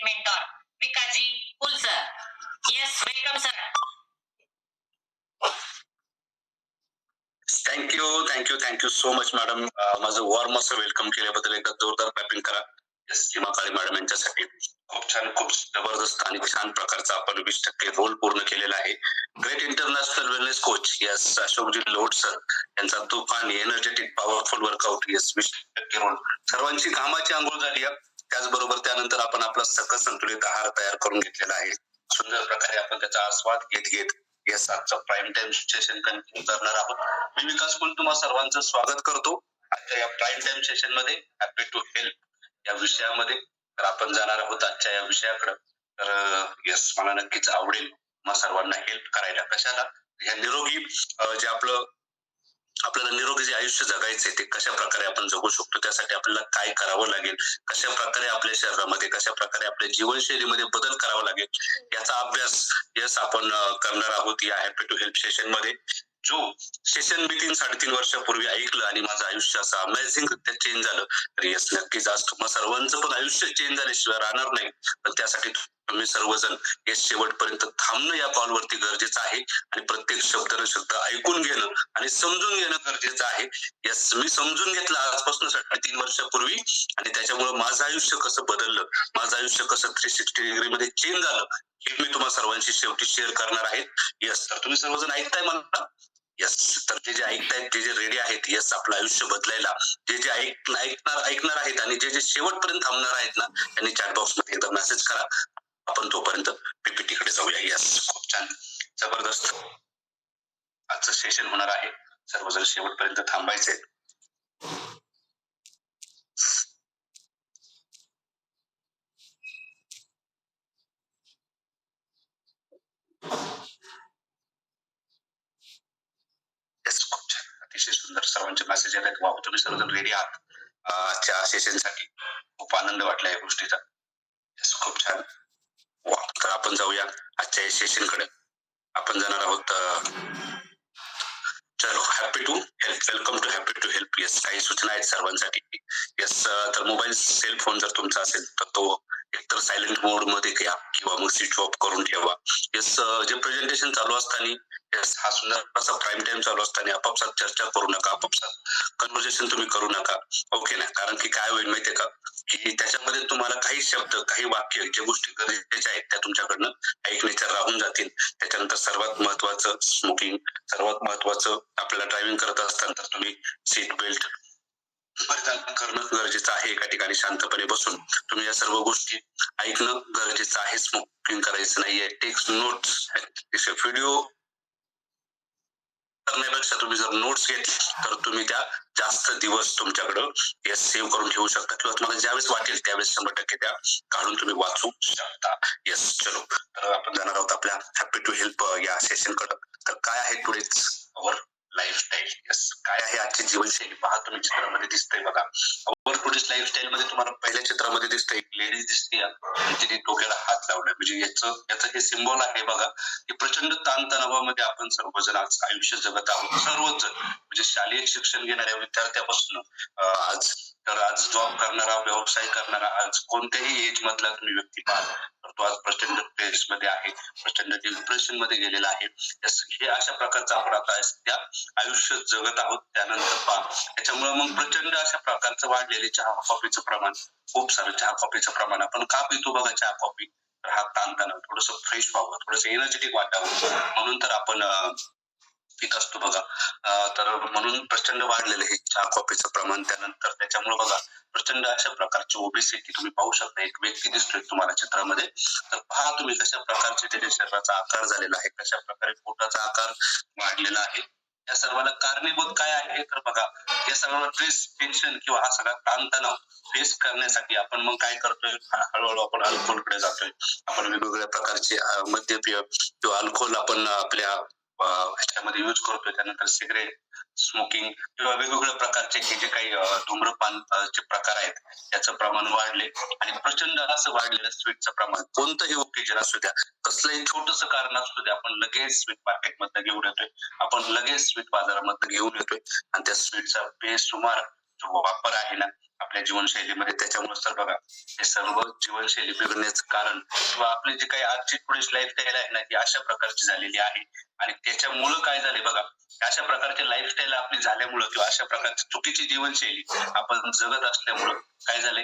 mentor, Vikaji Pul sir. Yes, welcome sir. Thank you so much madam. माझं warm असं welcome केल्याबद्दल एकदा जोरदार क्लॅपिंग करा. सीमा काळे मॅडम यांच्यासाठी खूप छान, खूप जबरदस्त आणि छान प्रकारचा आपण 20% रोल पूर्ण केलेला आहे. Great international wellness coach yes अशोकजी लोड सर यांचा तुफान energetic powerful workout yes 20% role. सर्वांची घामाची आंघोळ झाली आहे. त्याचबरोबर त्यानंतर आपण आपला सकस संतुलित आहार तयार करून घेतलेला आहे. सुंदर प्रकारे आपण त्याचा आस्वाद घेत यस आजचं प्राईम टाइम सेशन कंटिन्यू करणार आहोत. मी विकास कुल तुम्हा सर्वांचं स्वागत करतो आजच्या या प्राईम टाइम सेशन मध्ये. हॅपी टू हेल्प या विषयामध्ये तर आपण जाणार आहोत आजच्या या विषयाकडे. तर यस मला नक्कीच आवडेल मग सर्वांना हेल्प करायला. कशाला या निरोगी जे आपल्याला निरोगी जे आयुष्य जगायचे ते कशा प्रकारे आपण जगू शकतो, त्यासाठी आपल्याला काय करावं लागेल, कशा प्रकारे आपल्या शरीरामध्ये कशा प्रकारे आपल्या जीवनशैलीमध्ये बदल करावा लागेल याचा अभ्यास यस आपण करणार आहोत या हॅपी टू हेल्प सेशन मध्ये. जो सेशन मी 3-3.5 वर्षापूर्वी ऐकलं आणि माझं आयुष्य असं अमेझिंग रित्या चेंज झालं. तर यस नक्कीच आज तुम्हा सर्वांचं पण आयुष्य चेंज झाल्याशिवाय राहणार नाही. पण त्यासाठी तुम्ही सर्वजण हे शेवटपर्यंत थांबणं या कॉलवरती गरजेचं आहे आणि प्रत्येक शब्दानं शब्द ऐकून घेणं आणि समजून घेणं गरजेचं आहे. यस मी समजून घेतलं आजपासून 3.5 वर्षापूर्वी आणि त्याच्यामुळे माझं आयुष्य कसं बदललं, माझं आयुष्य कसं 360 डिग्री मध्ये चेंज झालं हे मी तुम्हाला सर्वांशी शेवटी शेअर करणार आहे. यस तर तुम्ही सर्वजण ऐकताय मला. यस तर जे ऐकतायत जे रेडी आहेत यस आपलं आयुष्य बदलायला, जे ऐकणार आहेत आणि जे शेवटपर्यंत थांबणार आहेत ना त्यांनी चॅट बॉक्स मध्ये एकदा मेसेज करा. आपण तोपर्यंत पीपीटी कडे जाऊया. यस खूप छान जबरदस्त आजचं सेशन होणार आहे. सर्वजण शेवटपर्यंत थांबायचे. खूप छान अतिशय सुंदर सर्वांचे मेसेज येत आहेत. वाव तुम्ही सर्वजण रेडी आहात आजच्या सेशनसाठी. खूप आनंद वाटला या गोष्टीचा. खूप छान. वा तर आपण जाऊया आजच्या या सेशन कडे. आपण जाणार आहोत चलो happy to help. Welcome to happy to help. Yes काही सूचना आहेत सर्वांसाठी. यस तर मोबाईल सेल फोन जर तुमचा असेल तर तो एकतर सायलेंट मोड मध्ये घ्या किंवा मग स्विच ऑफ करून ठेवा. यस जे प्रेझेंटेशन चालू असताना यस हा सुंदर असा प्राईम टाइम चालू असताना आपापसात चर्चा करू नका, आपापसात कन्व्हर्सेशन तुम्ही करू नका. ओके ना. कारण की काय होईल माहितीये का की त्याच्यामध्ये तुम्हाला काही शब्द काही वाक्य ज्या गोष्टी गरजेच्या आहेत त्या तुमच्याकडनं ऐकण्याच्या राहून जातील. त्याच्यानंतर सर्वात महत्वाचं स्मोकिंग, सर्वात महत्वाचं आपल्याला ड्रायव्हिंग करत असताना तुम्ही सीट बेल्ट परिधान करणं गरजेचं आहे. एका ठिकाणी शांतपणे बसून तुम्ही या सर्व गोष्टी ऐकणं गरजेचं आहे. स्मोकिंग करायचं नाहीये. Text notes. व्हिडिओ करण्यापेक्षा तुम्ही जर नोट्स घेतली तर तुम्ही त्या जास्त दिवस तुमच्याकडं यस सेव्ह करून ठेवू शकता किंवा तुम्हाला ज्यावेळेस वाटेल त्यावेळेस 100% त्या काढून तुम्ही वाचू शकता. यस चलो तर आपण जाणार आहोत आपल्या हॅपी टू हेल्प या सेशन कडे. तर काय आहे टुडेज अवर लाईफस्टाईल. यस काय आहे आजची जीवनशैली. पहा तुम्ही चित्रामध्ये दिसतंय बघा. अवर टुडेज लाईफस्टाईल मध्ये तुम्हाला पहिल्या चित्रामध्ये दिसतंय लेडीज दिसते तिने डोक्याला हात लावलाय. म्हणजे याचं हे सिम्बॉल आहे बघा की प्रचंड ताणतणावामध्ये आपण सर्वजण आज आयुष्य जगत आहोत. सर्वच जण म्हणजे शालेय शिक्षण घेणाऱ्या विद्यार्थ्यापासून आज जॉब करणारा, व्यवसाय करणारा, आज कोणत्याही एज मधला तुम्ही व्यक्ती पाहा तर तो आज प्रचंड स्ट्रेस मध्ये आहे, प्रचंड डिप्रेशन मध्ये गेलेला आहे. हे अशा प्रकारचं आपण आता त्या आयुष्य जगत आहोत. त्यानंतर पहा त्याच्यामुळे मग प्रचंड अशा प्रकारचं वाढलेले चहा कॉफीचं प्रमाण, खूप सारं चहा कॉफीचं प्रमाण. आपण का पितो बघा चहा कॉफी. तर हा ताणतणाव थोडस फ्रेश व्हावं, थोडस एनर्जेटिक वाटावं म्हणून तर आपण पित असतो बघा. तर म्हणून प्रचंड वाढलेलं हे चहा कॉफीचं प्रमाण. त्यानंतर त्याच्यामुळे बघा प्रचंड अशा प्रकारची ओबेसिटी तुम्ही पाहू शकता. एक व्यक्ती दिसतोय तुम्हाला चित्रामध्ये. तर पहा तुम्ही कशा प्रकारचे त्याच्या शरीराचा आकार झालेला आहे, कशा प्रकारे पोटाचा आकार वाढलेला आहे. या सर्वाला कारणीभूत काय आहे तर बघा या सर्वांना स्ट्रेस, टेन्शन किंवा हा सगळा ताणतणाव फेस करण्यासाठी आपण मग काय करतोय हळूहळू आपण अल्कोहोलकडे जातोय. आपण वेगवेगळ्या प्रकारचे मद्यपेय किंवा अल्कोहोल आपण आपल्या ह्याच्यामध्ये यूज करतोय. त्यानंतर सिगरेट, स्मोकिंग किंवा वेगवेगळ्या प्रकारचे जे काही धूम्रपानचे प्रकार आहेत त्याचं प्रमाण वाढले आणि प्रचंड असं वाढलेलं स्वीटचं प्रमाण. कोणतंही ओकेजन असू द्या, कसलंही छोटंसं कारण असू द्या, आपण लगेच स्वीट मार्केटमधनं घेऊन येतोय, आपण लगेच स्वीट बाजारामधनं घेऊन येतोय आणि त्या स्वीटचा बेसुमार जो वापर आहे ना आपल्या जीवनशैलीमध्ये, त्याच्यामुळे तर बघा हे सर्व जीवनशैली बिघडण्याचं कारण किंवा आपली जी काही आजची थोडीशी लाईफस्टाईल आहे ना ती अशा प्रकारची झालेली आहे. आणि त्याच्यामुळं काय झाले बघा, अशा प्रकारची लाईफस्टाईल आपली झाल्यामुळं किंवा अशा प्रकारची चुकीची जीवनशैली आपण जगत असल्यामुळं काय झाले,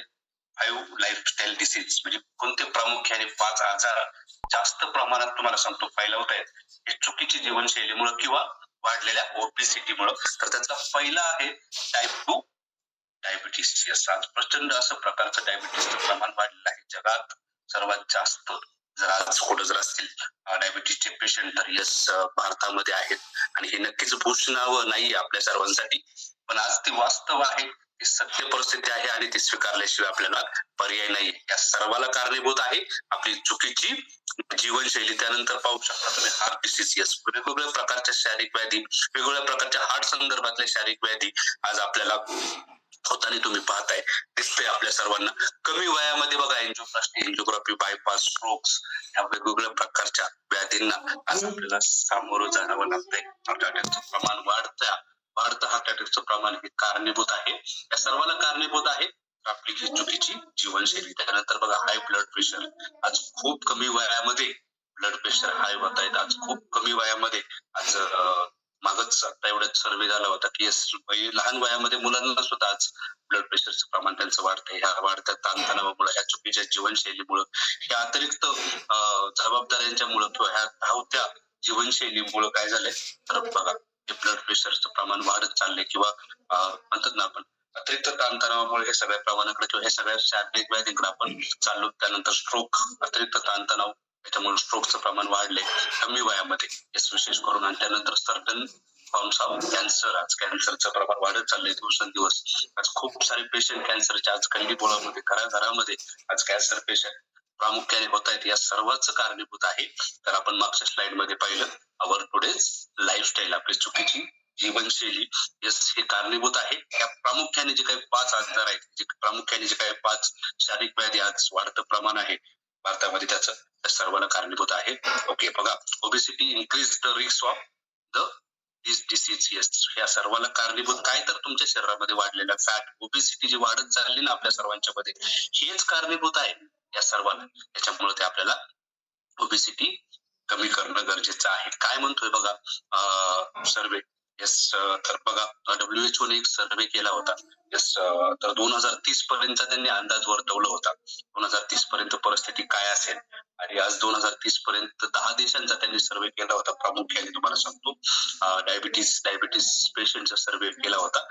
5 लाईफस्टाईल डिसीज म्हणजे कोणते प्रामुख्याने 5 आजार जास्त प्रमाणात तुम्हाला सांगतो फैलावत आहेत, हे चुकीची जीवनशैलीमुळे किंवा वाढलेल्या ओबेसिटीमुळे. तर त्याचा पहिला आहे टाईप 2 डायबिटीस. यस, आज प्रचंड असं प्रकारचं डायबिटीसचं प्रमाण वाढलेलं आहे जगात सर्वात जास्त. जर आज कुठं जर असतील डायबिटीसचे पेशंट तर यस भारतामध्ये आहेत. आणि हे नक्कीच भूषणावं नाहीये आपल्या सर्वांसाठी, पण आज ती वास्तव आहे, ती सत्य परिस्थिती आहे आणि ती स्वीकारल्याशिवाय आपल्याला पर्याय नाही. या सर्वाला कारणीभूत आहे आपली चुकीची जीवनशैली. त्यानंतर पाहू शकता तुम्ही हार्ट डिसीज. यस, वेगवेगळ्या प्रकारच्या शारीरिक व्याधी, वेगवेगळ्या प्रकारच्या हार्ट संदर्भातल्या शारीरिक व्याधी आज आपल्याला होताना तुम्ही पाहताय, दिसतंय आपल्या सर्वांना. कमी वयामध्ये बघा एन्जिओप्लास्टी, एन्जिओग्राफी, बायपास, स्ट्रोक्स या वेगवेगळ्या प्रकारच्या व्याधींना आज आपल्याला सामोरं जावं लागतंय. हार्ट अटॅकचं प्रमाण वाढतं हार्ट अटॅकचं प्रमाण हे कारणीभूत आहे. या सर्वाला कारणीभूत आहे आपली ही चुकीची जीवनशैली. त्यानंतर बघा हाय ब्लड प्रेशर. आज खूप कमी वयामध्ये ब्लड प्रेशर हाय होत आहेत. आज खूप कमी वयामध्ये आज मागच आता एवढ्यात सर्वे झाला होता की लहान वयामध्ये मुलांना सुद्धा आज ब्लड प्रेशरचं प्रमाण त्यांचं वाढतंय. ह्या वाढत्या ताणतणावामुळे, ह्या चुकीच्या जीवनशैलीमुळे, ह्या अतिरिक्त जबाबदाऱ्यांच्यामुळे किंवा ह्या धावत्या जीवनशैलीमुळे काय झालंय तर बघा हे ब्लड प्रेशरचं प्रमाण वाढत चाललंय किंवा म्हणतात ना आपण अतिरिक्त ताणतणावामुळे हे सगळ्या प्रमाणाकडे किंवा हे सगळ्या शारीरिक व्याधींकडे आपण चाललो. त्यानंतर स्ट्रोक, अतिरिक्त ताणतणाव, त्याच्यामुळे स्ट्रोकचं प्रमाण वाढलंय कमी वयामध्ये विशेष करून. आणि त्यानंतर सर्टन फॉर्म्स ऑफ कॅन्सर, आज कॅन्सरचं प्रमाण वाढत चाललंय दिवसेंदिवस. आज खूप सारे पेशंट कॅन्सरचे आज गल्लीबोळामध्ये घराघरामध्ये आज कॅन्सर पेशंट प्रामुख्याने होत आहेत. या सर्वांचं कारणीभूत आहे. तर आपण मागच्या स्लाइड मध्ये पाहिलं अवर टुडेज लाईफस्टाईल, आपली चुकीची जीवनशैली यस हे कारणीभूत आहे. या प्रामुख्याने जे काही 5 आजार आहेत, प्रामुख्याने जे काही 5 शारीरिक व्याधी आज वाढतं प्रमाण आहे भारतामध्ये, त्याचं त्या सर्वांना कारणीभूत आहे. ओके, बघा obesity increase the risk of the disease. Yes, या सर्वांना कारणीभूत काय तर तुमच्या शरीरामध्ये वाढलेला फॅट, ओबेसिटी जी वाढत चालली ना आपल्या सर्वांच्या मध्ये, हेच कारणीभूत आहे या सर्वांना. त्याच्यामुळे ते आपल्याला ओबेसिटी कमी करणं गरजेचं आहे. काय म्हणतोय बघा सर्वे. यस, तर बघा WHO ने एक सर्वे केला होता. यस, तर 2030 पर्यंत त्यांनी अंदाज वर्तवला होता 2030 पर्यंत परिस्थिती काय असेल. आणि आज 2030 पर्यंत 10 देशांचा त्यांनी सर्वे केला होता. प्रामुख्याने तुम्हाला सांगतो डायबिटीस पेशंटचा सर्वे केला होता.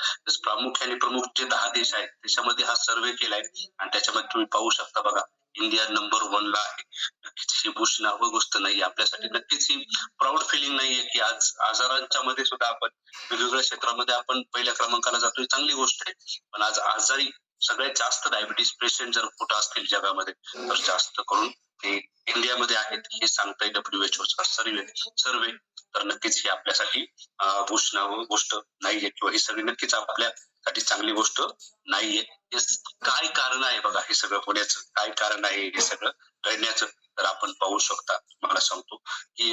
प्रामुख्याने प्रमुख जे 10 देश आहेत त्याच्यामध्ये हा सर्वे केलाय. आणि त्याच्यामध्ये तुम्ही पाहू शकता बघा इंडिया नंबर 1 ला आहे. नक्कीच ही भूषणावं गोष्ट नाही आपल्यासाठी. नक्कीच ही प्राऊड फिलिंग नाहीये की आज आजारांच्या मध्ये सुद्धा आपण वेगवेगळ्या क्षेत्रामध्ये आपण पहिल्या क्रमांकाला जातोय, चांगली गोष्ट आहे. पण आज आजारी सगळ्यात जास्त डायबिटीस पेशंट जर कुठं असतील जगामध्ये तर जास्त करून ते इंडियामध्ये आहेत हे सांगताय WHO चा सर्वे. तर नक्कीच ही आपल्यासाठी भूषणावं गोष्ट नाहीये किंवा ही सगळी नक्कीच आपल्यासाठी चांगली गोष्ट नाहीये. काय कारण आहे बघा हे सगळं होण्याचं, काय कारण आहे हे सगळं घडण्याचं, तर आपण पाहू शकता. मला सांगतो की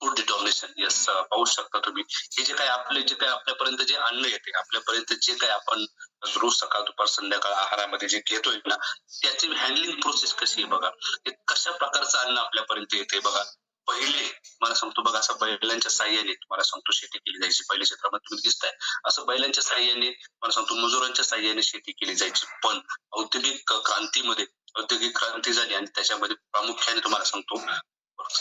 फूड डिटॉर्नेशन. यस, पाहू शकता तुम्ही हे जे काही आपल्यापर्यंत जे अन्न येते, आपल्यापर्यंत जे काही आपण रोज सकाळ दुपार संध्याकाळ आहारामध्ये जे घेतोय ना त्याची हँडलिंग प्रोसेस कशी आहे बघा. कशा प्रकारचं अन्न आपल्यापर्यंत येते बघा. पहिले मला सांगतो बघा असं बैलांच्या साह्याने तुम्हाला सांगतो शेती केली जायची. पहिल्या क्षेत्रामध्ये तुम्ही दिसताय असं बैलांच्या साह्याने मला सांगतो मजुरांच्या साह्याने शेती केली जायची. पण औद्योगिक क्रांती झाली आणि त्याच्यामध्ये प्रामुख्याने तुम्हाला सांगतो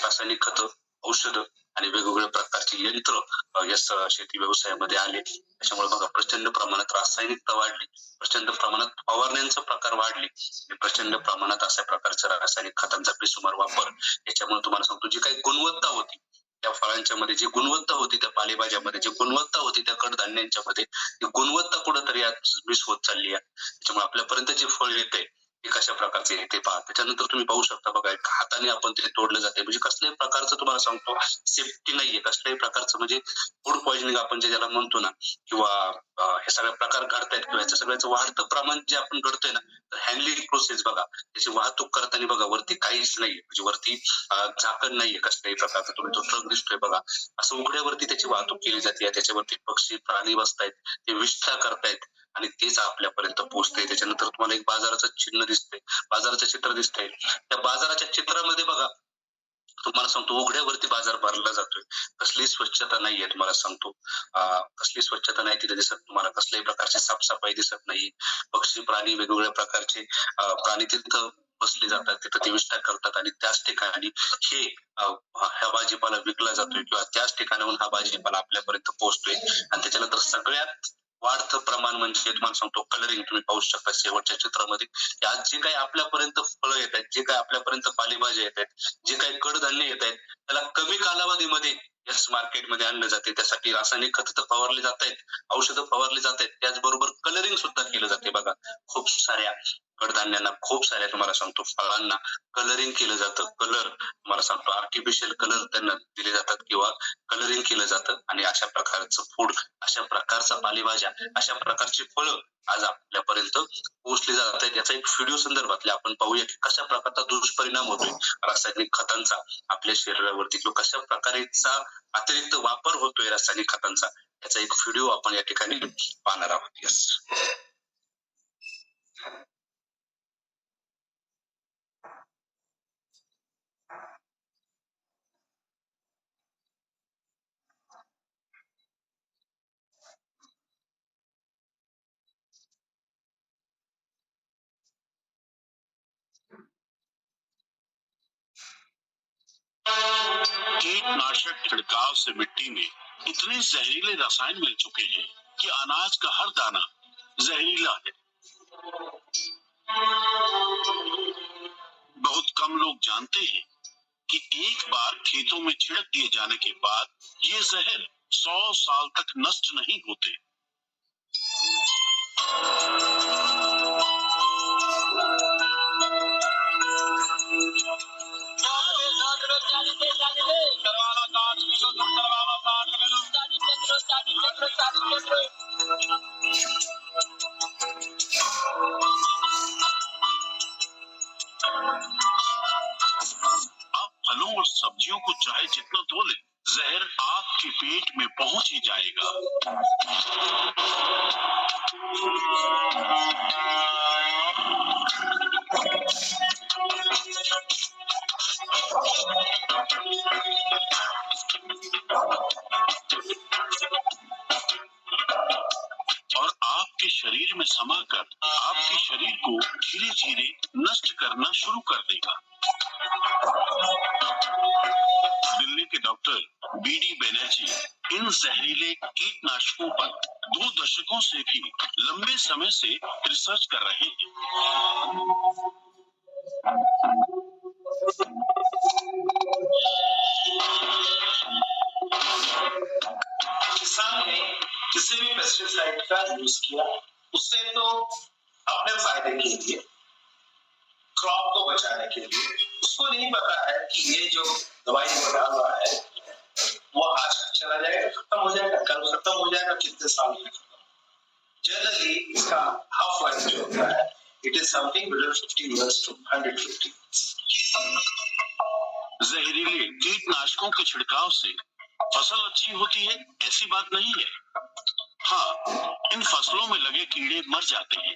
रासायनिक खतं, औषधं आणि वेगवेगळ्या प्रकारची यंत्र यस शेती व्यवसायामध्ये आले. त्याच्यामुळे बघा प्रचंड प्रमाणात रासायनिकता वाढली, प्रचंड प्रमाणात फवारण्यांचा प्रकार वाढले, प्रचंड प्रमाणात अशा प्रकारच्या रासायनिक खतांचा बेसुमार वापर. याच्यामुळे तुम्हाला सांगतो जी काही गुणवत्ता होती त्या फळांच्या मध्ये, जी गुणवत्ता होती त्या पालेभाज्यामध्ये, जी गुणवत्ता होती त्या कडधान्यांच्या मध्ये, ती गुणवत्ता कुठंतरी आज मिस होत चालली आहे. त्याच्यामुळे आपल्यापर्यंत जे फळ येते हे कशा प्रकारचे आहे ते पहा. त्याच्यानंतर तुम्ही पाहू शकता बघा, एक हाताने आपण ते तोडलं जाते, म्हणजे कसल्याही प्रकारचं तुम्हाला सांगतो सेफ्टी नाहीये, कसल्याही प्रकारचं म्हणजे फूड पॉइझनिंग आपण ज्याला म्हणतो ना, किंवा हे सगळे प्रकार घडतायत किंवा याचं सगळ्याचं वाढतं प्रमाण जे आपण घडतोय ना, तर हँडलिंग प्रोसेस बघा, त्याची वाहतूक करताना बघा वरती काहीच नाहीये, म्हणजे वरती झाकण नाहीये कसल्याही प्रकारचं. तुम्ही तो ट्रक दिसतोय बघा, असं उघड्यावरती त्याची वाहतूक केली जाते, त्याच्यावरती पक्षी प्राणी बसतायत, ते विष्ठा करतायत आणि तेच आपल्यापर्यंत पोहोचतंय. त्याच्यानंतर तुम्हाला एक बाजाराचं चिन्ह दिसतंय, बाजाराचं चित्र दिसतंय. त्या बाजाराच्या चित्रामध्ये बघा, तुम्हाला सांगतो उघड्यावरती बाजार भरला जातोय, कसलीही स्वच्छता नाहीये तुम्हाला सांगतो. कसली स्वच्छता नाही तिथे दिसत तुम्हाला, कसल्याही प्रकारची साफसफाई दिसत नाही. पक्षी प्राणी वेगवेगळ्या प्रकारचे प्राणी तिथं बसले जातात, तिथं ते विष्ठा करतात आणि त्याच ठिकाणी हे हा भाजीपाला विकला जातोय किंवा त्याच ठिकाणाहून हा भाजीपाला आपल्यापर्यंत पोहोचतोय. आणि त्याच्यानंतर सगळ्यात वाढतं प्रमाण म्हणजे तुम्हाला सांगतो कलरिंग. तुम्ही पाहू शकता शेवटच्या चित्रामध्ये, आज जे काही आपल्यापर्यंत फळं येत आहेत, जे काही आपल्यापर्यंत पालेभाज्या येत आहेत, जे काही कडधान्य येत आहेत, त्याला कमी कालावधीमध्ये याच मार्केटमध्ये आणलं जाते. त्यासाठी रासायनिक खतं फवारली जात आहेत, औषधं फवारली जात आहेत, त्याचबरोबर कलरिंग सुद्धा केलं जाते बघा. खूप साऱ्या कडधान्यांना, खूप साऱ्या तुम्हाला सांगतो फळांना कलरिंग केलं जातं. कलर तुम्हाला सांगतो आर्टिफिशियल कलर त्यांना दिले जातात किंवा कलरिंग केलं जातं आणि अशा प्रकारचं फूड, अशा प्रकारचा पालेभाज्या, अशा प्रकारची फळं आज आपल्यापर्यंत पोहोचली जात आहेत. याचा एक व्हिडिओ संदर्भातले आपण पाहूया की कशा प्रकारचा दुष्परिणाम होतोय रासायनिक खतांचा आपल्या शरीरावरती, किंवा कशा प्रकारेचा अतिरिक्त वापर होतोय रासायनिक खतांचा, याचा एक व्हिडिओ आपण या ठिकाणी पाहणार आहोत. यस, कीटनाशक छिड़काव से मिट्टी में इतने जहरीले रसायन मिल चुके हैं कि अनाज का हर दाना जहरीला है। बहुत कम लोग जानते हैं कि एक बार खेतों में छिड़क दिए जाने के बाद ये जहर 100 साल तक नष्ट नहीं होते। आप फलों और सब्जियों को चाहे जितना धो लें, जहर आपके पेट में पहुंच ही जाएगा। और आपके शरीर में समाकर आपके शरीर को धीरे धीरे नष्ट करना शुरू कर देगा। दिल्ली के डॉक्टर बीडी बनर्जी इन जहरीले कीटनाशकों पर 2 दशकों से भी लंबे समय से रिसर्च कर रहे हैं। किसान ने किसी भी पेस्टिसाइड का यूज किया, उससे तो अपने फायदे के लिए, क्रॉप को बचाने के लिए, उसको नहीं पता है कि ये जो दवाई बना हुआ है वो आज चला जाएगा, खत्म हो जाएगा, कल खत्म हो जाएगा, कितने साल में खत्म। जनरली इसका हाफ लाइफ जो होता है, it is something between 50 years to 150 years। जहरीले कीटनाशकों के छिड़काव से फसल अच्छी होती है ऐसी बात नहीं है। हाँ, इन फसलों में लगे कीड़े मर जाते हैं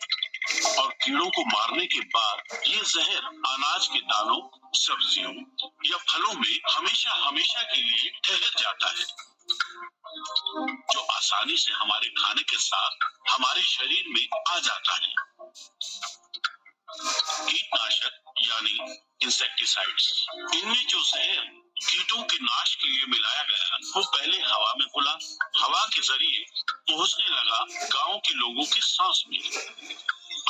और कीड़ों को मारने के बाद ये जहर अनाज के दानों, सब्जियों या फलों में हमेशा हमेशा के लिए ठहर जाता है, जो आसानी से हमारे खाने के साथ हमारे शरीर में आ जाता है। कीटनाशक यानी इंसेक्टिसाइड्स, इनमें जो जहर कीटों के नाश के लिए मिलाया गया वो पहले हवा में घुला, हवा के जरिए पहुंचने लगा गांव के लोगों के सांस में,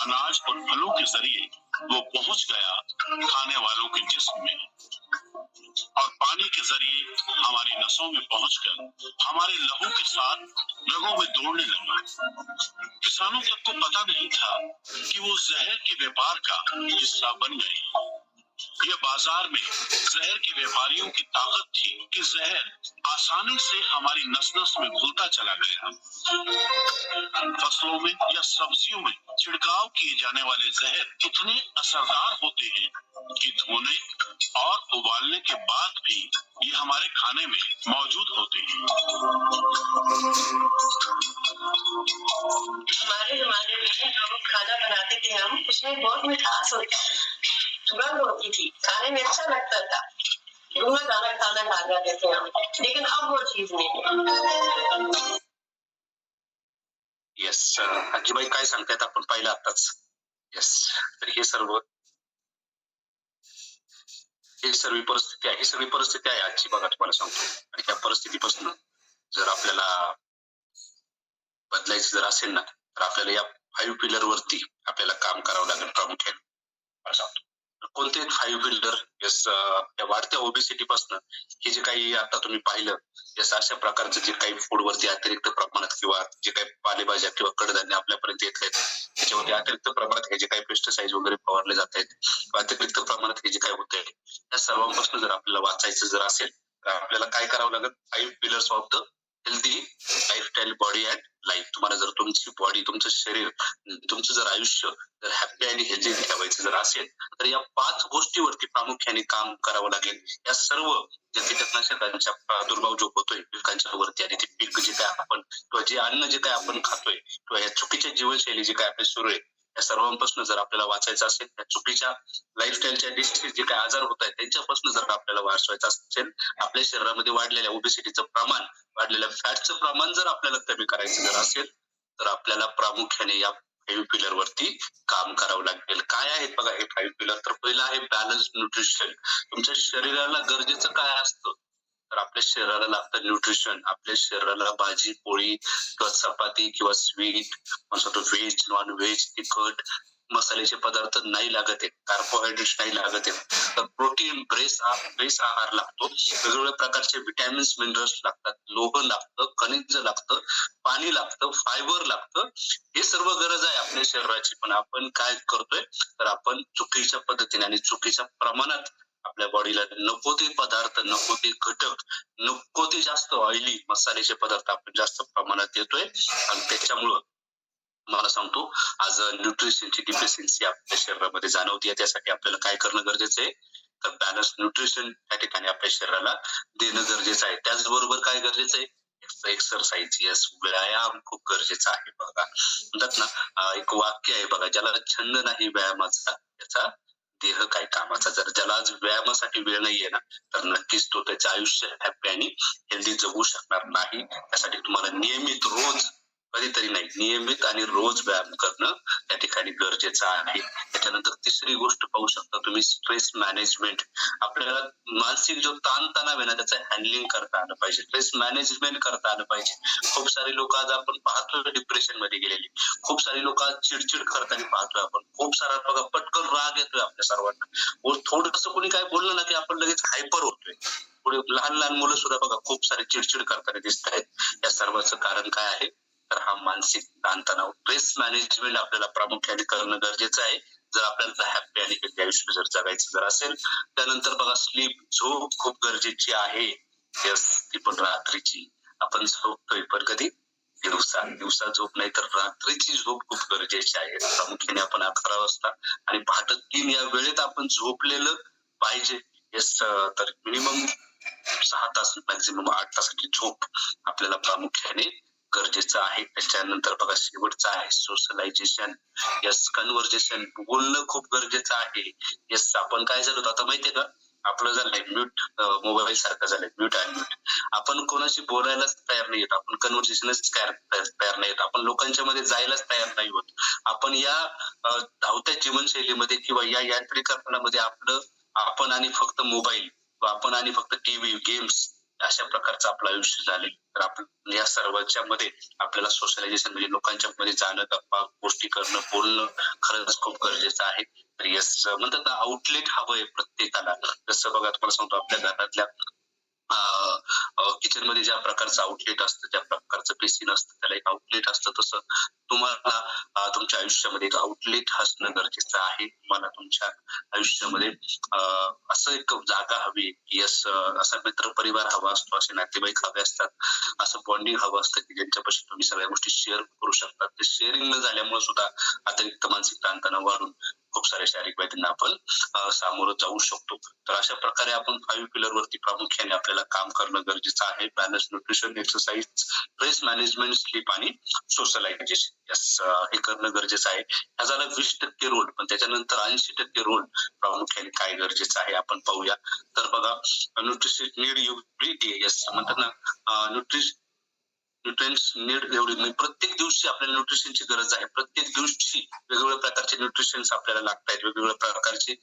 अनाज और फलों के जरिए वो पहुंच गया खाने वालों के जिस्म में, और पानी के के जरिए हमारी नसों में पहुंचकर हमारे लहू के साथ रगों में दौड़ने लगा। किसानों तक को पता नहीं था कि वो जहर के व्यापार का हिस्सा बन गए। यह बाजार में जहर के व्यापारियों की ताकत थी कि जहर आसानी से हमारी नस नस में घुलता चला गया। फसलों में या सब्जियों में छिड़काव किए जाने वाले जहर इतने असरदार होते हैं कि धोने और उबालने के बाद भी ये हमारे खाने में मौजूद होते हैं। हमारे जमाने में हम खाना बनाते थे, हम उसमें बहुत मिठास होती थी, सुगंध होती थी, खाने में अच्छा लगता था। दाना खाना खा जाते थे हम, लेकिन अब वो चीज नहीं है। येस आजीबाई काय सांगतायत आपण पाहिलं आताच. येस तर ही सर्व परिस्थिती आहे आजची बघा तुम्हाला सांगतो. आणि त्या परिस्थितीपासून जर आपल्याला बदलायचं जर असेल ना तर आपल्याला या 5 पिलर वरती आपल्याला काम करावं लागेल प्रामुख्याने. मला सांगतो कोणते 5 पिलर. येस या वाढत्या ओबेसिटी पासून हे जे काही आता तुम्ही पाहिलं येस अशा प्रकारचे जे काही फूड वरती अतिरिक्त प्रमाणात किंवा जे काही पालेभाज्या किंवा कडधान्य आपल्यापर्यंत येत आहेत त्याच्यावरती अतिरिक्त प्रमाणात हे जे काही पेस्टिसाइड वगैरे फवारले जात आहेत अतिरिक्त प्रमाणात हे जे काही होत आहे त्या सर्वांपासून जर आपल्याला वाचायचं जर असेल तर आपल्याला काय करावं लागेल 5 pillars of the healthy lifestyle body and life. तुम्हाला जर तुमची बॉडी तुमचं शरीर तुमचं जर आयुष्य जर हॅपी आणि हेल्दी ठेवायचं जर असेल तर या 5 गोष्टीवरती प्रामुख्याने काम करावं लागेल. या सर्व जे कीटकनाशकांचा प्रादुर्भाव जो होतोय पिकांच्या वरती आणि ते पीक जे काय आपण किंवा जे अन्न जे काय आपण खातोय किंवा या चुकीच्या जीवनशैली जे काय आपली सुरू आहे या सर्वांपासून जर आपल्याला वाचायचं असेल त्या चुकीच्या लाईफस्टाईलच्या डिसीज जे काय आजार होत आहेत त्यांच्यापासून जर आपल्याला वाचवायचं असेल आपल्या शरीरामध्ये वाढलेल्या ओबेसिटीचं प्रमाण वाढलेल्या फॅटचं प्रमाण जर आपल्याला कमी करायचं जर असेल तर आपल्याला प्रामुख्याने या 5 पिलर वरती काम करावं लागेल. काय आहेत बघा हे 5 पिलर. तर पहिलं आहे बॅलन्स न्यूट्रिशन. तुमच्या शरीराला गरजेचं काय असतं तर आपल्या शरीराला लागतं न्यूट्रिशन. आपल्या शरीराला भाजी पोळी किंवा चपाती किंवा स्वीट म्हणतो व्हेज नॉन व्हेज तिखट मसाल्याचे पदार्थ नाही लागत आहेत कार्बोहायड्रेट्स नाही लागत आहेत तर प्रोटीन बेस आहार लागतो. वेगवेगळ्या प्रकारचे विटॅमिन्स मिनरल्स लागतात लोह लागतं खनिज लागतं पाणी लागतं फायबर लागतं. हे सर्व गरज आहे आपल्या शरीराची. पण आपण काय करतोय तर आपण चुकीच्या पद्धतीने आणि चुकीच्या प्रमाणात आपल्या बॉडीला नको ते पदार्थ नको ते घटक नको ते जास्त ऑइली मसाल्याचे पदार्थ आपण जास्त प्रमाणात देतोय आणि त्याच्यामुळं मला सांगतो आज न्यूट्रिशनची डिफिशियन्सी आपल्या शरीरामध्ये जाणवते. त्यासाठी आपल्याला काय करणं गरजेचं आहे तर बॅलन्स न्यूट्रिशन त्या ठिकाणी आपल्या शरीराला देणं गरजेचं आहे. त्याचबरोबर काय गरजेचं आहे एक्सरसाइज. यस व्यायाम खूप गरजेचा आहे. बघा म्हणतात ना एक वाक्य आहे बघा ज्याला छंद नाही व्यायामाचा त्याचा देह काय कामाचा. जर ज्याला आज व्यायामासाठी वेळ नाहीये ना तर नक्कीच तो त्याचं आयुष्य हॅपी आणि हेल्दी जगू शकणार नाही. त्यासाठी तुम्हाला नियमित रोज कधीतरी नाही नियमित आणि रोज व्यायाम करणं त्या ठिकाणी गरजेचं आहे. त्याच्यानंतर तिसरी गोष्ट पाहू शकता तुम्ही स्ट्रेस मॅनेजमेंट. आपल्याला मानसिक जो ताणतणाव आहे ना त्याचं हँडलिंग करता आलं पाहिजे स्ट्रेस मॅनेजमेंट करता आलं पाहिजे. खूप सारे लोक आज आपण पाहतोय डिप्रेशन मध्ये गेलेली खूप सारी लोक आज चिडचिड करताना पाहतोय आपण खूप सारा बघा पटकन राग येतोय आपल्या सर्वांना. थोडस कोणी काय बोललं ना की आपण लगेच हायपर होतोय. पुढे लहान मुलं सुद्धा बघा खूप सारे चिडचिड करताना दिसत आहेत. या सर्वांचं कारण काय आहे तर हा मानसिक ताणतणाव. स्ट्रेस मॅनेजमेंट आपल्याला प्रामुख्याने करणं गरजेचं आहे जर आपल्याला हॅपी आणि हेल्दी आयुष्य जर जगायचं जर असेल. त्यानंतर बघा स्लीप झोप खूप गरजेची आहे. यस ती पण रात्रीची. आपण झोपतोय पण कधी दिवसा झोप नाही तर रात्रीची झोप खूप गरजेची आहे. प्रामुख्याने आपण 11 वाजता आणि पहाटे 3 या वेळेत आपण झोपलेलं पाहिजे. यस तर मिनिमम 6 तास मॅक्झिमम 8 तासाची झोप आपल्याला प्रामुख्याने गरजेचं आहे. त्याच्यानंतर बघा शेवटचं आहे सोशलायझेशन. यस कन्व्हर्सेशन बोलणं खूप गरजेचं आहे. यस आपण काय झालो आता माहितीये का आपलं झालंय म्यूट मोबाईल सारखं झालंय म्यूट आणि म्यूट. आपण कोणाशी बोलायलाच तयार नाही होत आपण कन्व्हर्सेशनच तयार नाही होत आपण लोकांच्या मध्ये जायलाच तयार नाही होत. आपण या धावत्या जीवनशैलीमध्ये किंवा या यांत्रिकरणामध्ये आपण आणि फक्त मोबाईल आपण आणि फक्त टीव्ही गेम्स अशा प्रकारचं आपलं आयुष्य झाले. तर आपण या सर्वांच्या मध्ये आपल्याला सोशलायझेशन म्हणजे लोकांच्या मध्ये जाणं गप्पा गोष्टी करणं बोलणं खरंच खूप गरजेचं आहे. तर यस म्हणतात ना आउटलेट हवंय प्रत्येकाला. जसं बघा तुम्हाला सांगतो आपल्या घरातल्या किचन मध्ये ज्या प्रकारचं आउटलेट असतं, ज्या प्रकारचं बेसिन असतं, त्याला एक आउटलेट असतं, तसं तुम्हाला तुमच्या आयुष्यामध्ये एक आउटलेट असणं गरजेचं आहे. तुम्हाला तुमच्या आयुष्यामध्ये असं एक जागा हवी की असा मित्र परिवार हवा असतो, असे नातेवाईक हवे असतात, असं बॉन्डिंग हवं असतं की ज्यांच्यापाशी तुम्ही सगळ्या गोष्टी शेअर करू शकतात. ते शेअरिंग न झाल्यामुळे सुद्धा अतिरिक्त मानसिक ताणतणाव वाढून खूप साऱ्या शारीरिक व्याधींना आपण सामोरं जाऊ शकतो. तर अशा प्रकारे आपण 5 पिलर वरती प्रामुख्याने आपल्याला काम करणं गरजेचं आहे. Balance nutrition, exercise, stress management, sleep आणि सोशलायझेशन हे करणं गरजेचं आहे. हा झाला 20% रोल, पण त्याच्यानंतर 80% रोल प्रामुख्याने काय गरजेचं आहे आपण पाहूया. तर बघा, न्यूट्रिशन नीड एव्हरी डे. म्हणतात ना, न्यूट्रिएंट्स नीड एवढी, म्हणजे प्रत्येक दिवशी आपल्याला न्यूट्रिशनची गरज आहे. प्रत्येक दिवशी वेगवेगळ्या प्रकारचे न्यूट्रिशन्स आपल्याला लागतात, वेगवेगळ्या प्रकारचे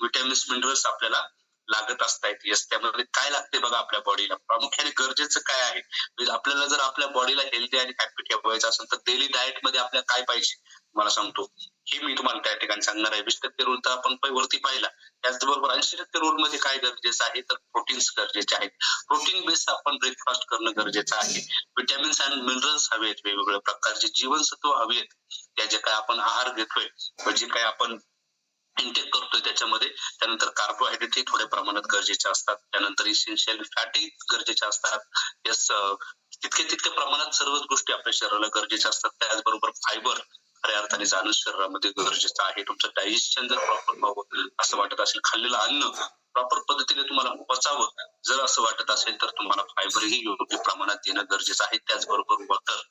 विटॅमिन्स, मिनरल्स आपल्याला लागत असतात. त्यामध्ये काय लागते बघा आपल्या बॉडीला, प्रामुख्याने गरजेचं काय आहे. म्हणजे आपल्याला जर आपल्या बॉडीला हेल्दी आणि हॅपी ठेवायचं असेल तर डेली डाएट मध्ये आपल्याला काय पाहिजे मला सांगतो, हे मी तुम्हाला त्या ठिकाणी सांगणार आहे. 20% रोल तर आपण वरती पाहिला. त्याचबरोबर 80% रोल मध्ये काय गरजेचं आहे, तर प्रोटीन्स गरजेचे आहेत. प्रोटीन बेस आपण ब्रेकफास्ट करणं गरजेचं आहे. विटॅमिन्स अँड मिनरल्स हवेत, वेगवेगळ्या प्रकारचे जीवनसत्व हवेत, त्या जे काय आपण आहार घेतोय, जे काय आपण इंटेक करतोय त्याच्यामध्ये. त्यानंतर कार्बोहायड्रेट हे थोड्या प्रमाणात गरजेचे असतात. त्यानंतर इसेन्शियल फॅटी गरजेचे असतात. तितक्या प्रमाणात सर्वच गोष्टी आपल्या शरीराला गरजेच्या असतात. त्याचबरोबर फायबर खऱ्या अर्थाने जाणं शरीरामध्ये गरजेचं आहे. तुमचं डायजेशन जर प्रॉपर व्हावं असं वाटत असेल, खाल्लेलं अन्न प्रॉपर पद्धतीने तुम्हाला पचावं जर असं वाटत असेल, तर तुम्हाला फायबरही योग्य प्रमाणात देणं गरजेचं आहे. त्याचबरोबर वॉटर,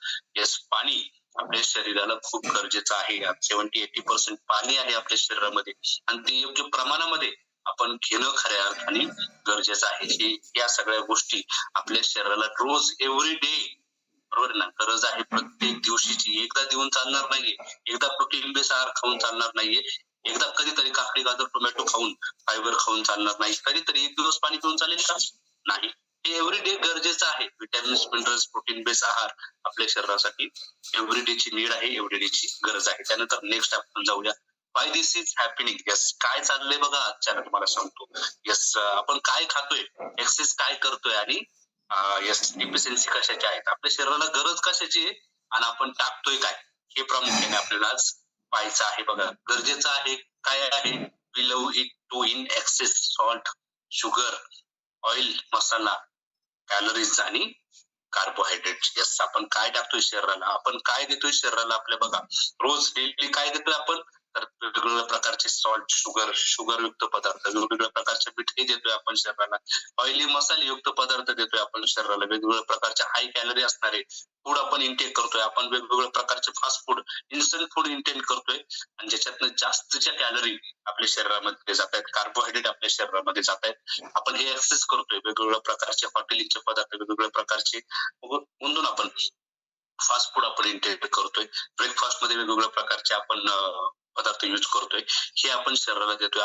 पाणी आपल्या शरीराला खूप गरजेचं आहे. 70-80% पाणी आहे आपल्या शरीरामध्ये आणि ते योग्य प्रमाणामध्ये आपण घेणं खऱ्या अर्थाने गरजेचं आहे. या सगळ्या गोष्टी आपल्या शरीराला रोज एव्हरी डे, बरोबर ना, गरज आहे प्रत्येक दिवशीची. एकदा देऊन चालणार नाहीये, एकदा प्रोटीन बेस आहार खाऊन चालणार नाहीये, एकदा कधीतरी काकडी, गाजर, टोमॅटो खाऊन, फायबर खाऊन चालणार नाही. कधीतरी एक दिवस पाणी पिऊन चालेल का? नाही. हे एव्हरी डे गरजेचं आहे. विटॅमिन्स, मिनरल्स, प्रोटीन बेस आहार आपल्या शरीरासाठी एव्हरी डे ची नीड आहे, एव्हरी डे ची गरज आहे. त्यानंतर नेक्स्ट आपण जाऊया, वाय दिस इज हॅपनिंग. काय चाललंय बघा आजच्या तुम्हाला सांगतो. आपण काय खातोय, एक्सरसाइज काय करतोय आणि डिफिशियन्सी कशाची आहेत, आपल्या शरीराला गरज कशाची आहे आणि आपण टाकतोय काय, हे प्रामुख्याने आपल्याला आज पाहायचं आहे. बघा, गरजेचं आहे काय आहे, we love it too in excess salt, sugar, oil, masala, calories आणि कार्बोहायड्रेट. आपण काय टाकतोय शरीराला, आपण काय देतोय शरीराला आपल्या. बघा, रोज डेली काय देतोय आपण, तर वेगवेगळ्या प्रकारचे सॉल्ट, शुगर युक्त पदार्थ, वेगवेगळ्या प्रकारचे मिठे देतोय आपण शरीराला, ऑइली मसाले युक्त पदार्थ देतोय आपण शरीराला, वेगवेगळ्या प्रकारचे हाय कॅलरी असणारे फूड आपण इंटेक करतोय, आपण वेगवेगळ्या प्रकारचे fast food, instant food intake करतोय आणि ज्याच्यातनं जास्तच्या कॅलरी आपल्या शरीरामध्ये जात आहेत, कार्बोहायड्रेट आपल्या शरीरामध्ये जात आहेत. आपण हे एक्सेस करतोय, वेगवेगळ्या प्रकारचे हॉटेलिंगचे पदार्थ, वेगवेगळ्या प्रकारचे म्हणून आपण फास्ट फूड आपण इंटेक करतोय. ब्रेकफास्ट मध्ये वेगवेगळ्या प्रकारचे आपण पदार्थ यूज करतोय, हे आपण शरीराला देतोय.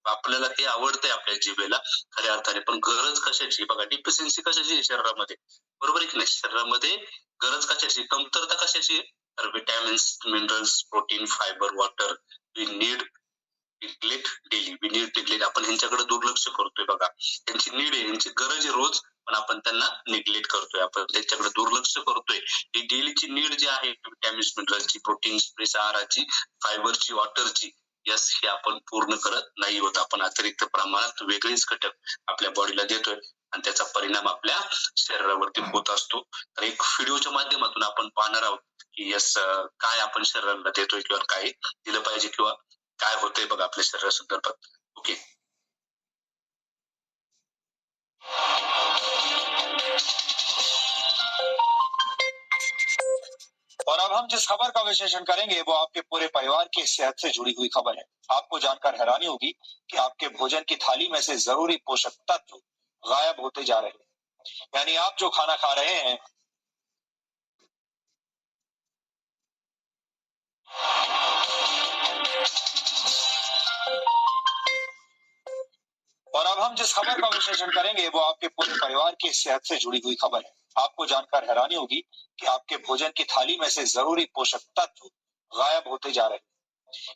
आपल्याला हे आवडतंय आपल्या जिभेला खऱ्या अर्थाने, पण गरज कशाची, बघा, डिफिशियन्सी कशाची आहे शरीरामध्ये, बरोबर आहे की नाही. शरीरामध्ये गरज कशाची, कमतरता कशाची, तर vitamins, minerals, protein, fibre, water. We need daily, we need. आपण ह्यांच्याकडे दुर्लक्ष करतोय. बघा, त्यांची नीड आहे, यांची गरज आहे रोज, पण आपण त्यांना निग्लेक्ट करतोय, आपण त्यांच्याकडे दुर्लक्ष करतोय. ही डेलीची नीड जी आहे, विटॅमिन्स, मिनरलची, प्रोटीन बेस आहाराची, फायबरची, वॉटरची, हे आपण पूर्ण करत नाही होत. आपण अतिरिक्त प्रमाणात वेगळेच घटक आपल्या बॉडीला देतोय आणि त्याचा परिणाम आपल्या शरीरावरती होत असतो. तर एक व्हिडिओच्या माध्यमातून आपण पाहणार आहोत की काय आपण शरीराला देतोय किंवा काय दिलं पाहिजे किंवा काय होतंय बघा आपल्या शरीरासंदर्भात. ओके, और अब हम जिस खबर का विश्लेषण करेंगे वो आपके पूरे परिवार की सेहत से जुड़ी हुई खबर है। आपको जानकर हैरानी होगी कि आपके भोजन की थाली में से जरूरी पोषक तत्व गायब होते जा रहे हैं। यानी आप जो खाना खा रहे हैं और अब हम जिस खबर का विश्लेषण करेंगे वो आपके पूरे परिवार की सेहत से जुड़ी हुई खबर है। आपको जानकर हैरानी होगी कि आपके भोजन की थाली में से जरूरी पोषक तत्व गायब होते जा रहे हैं।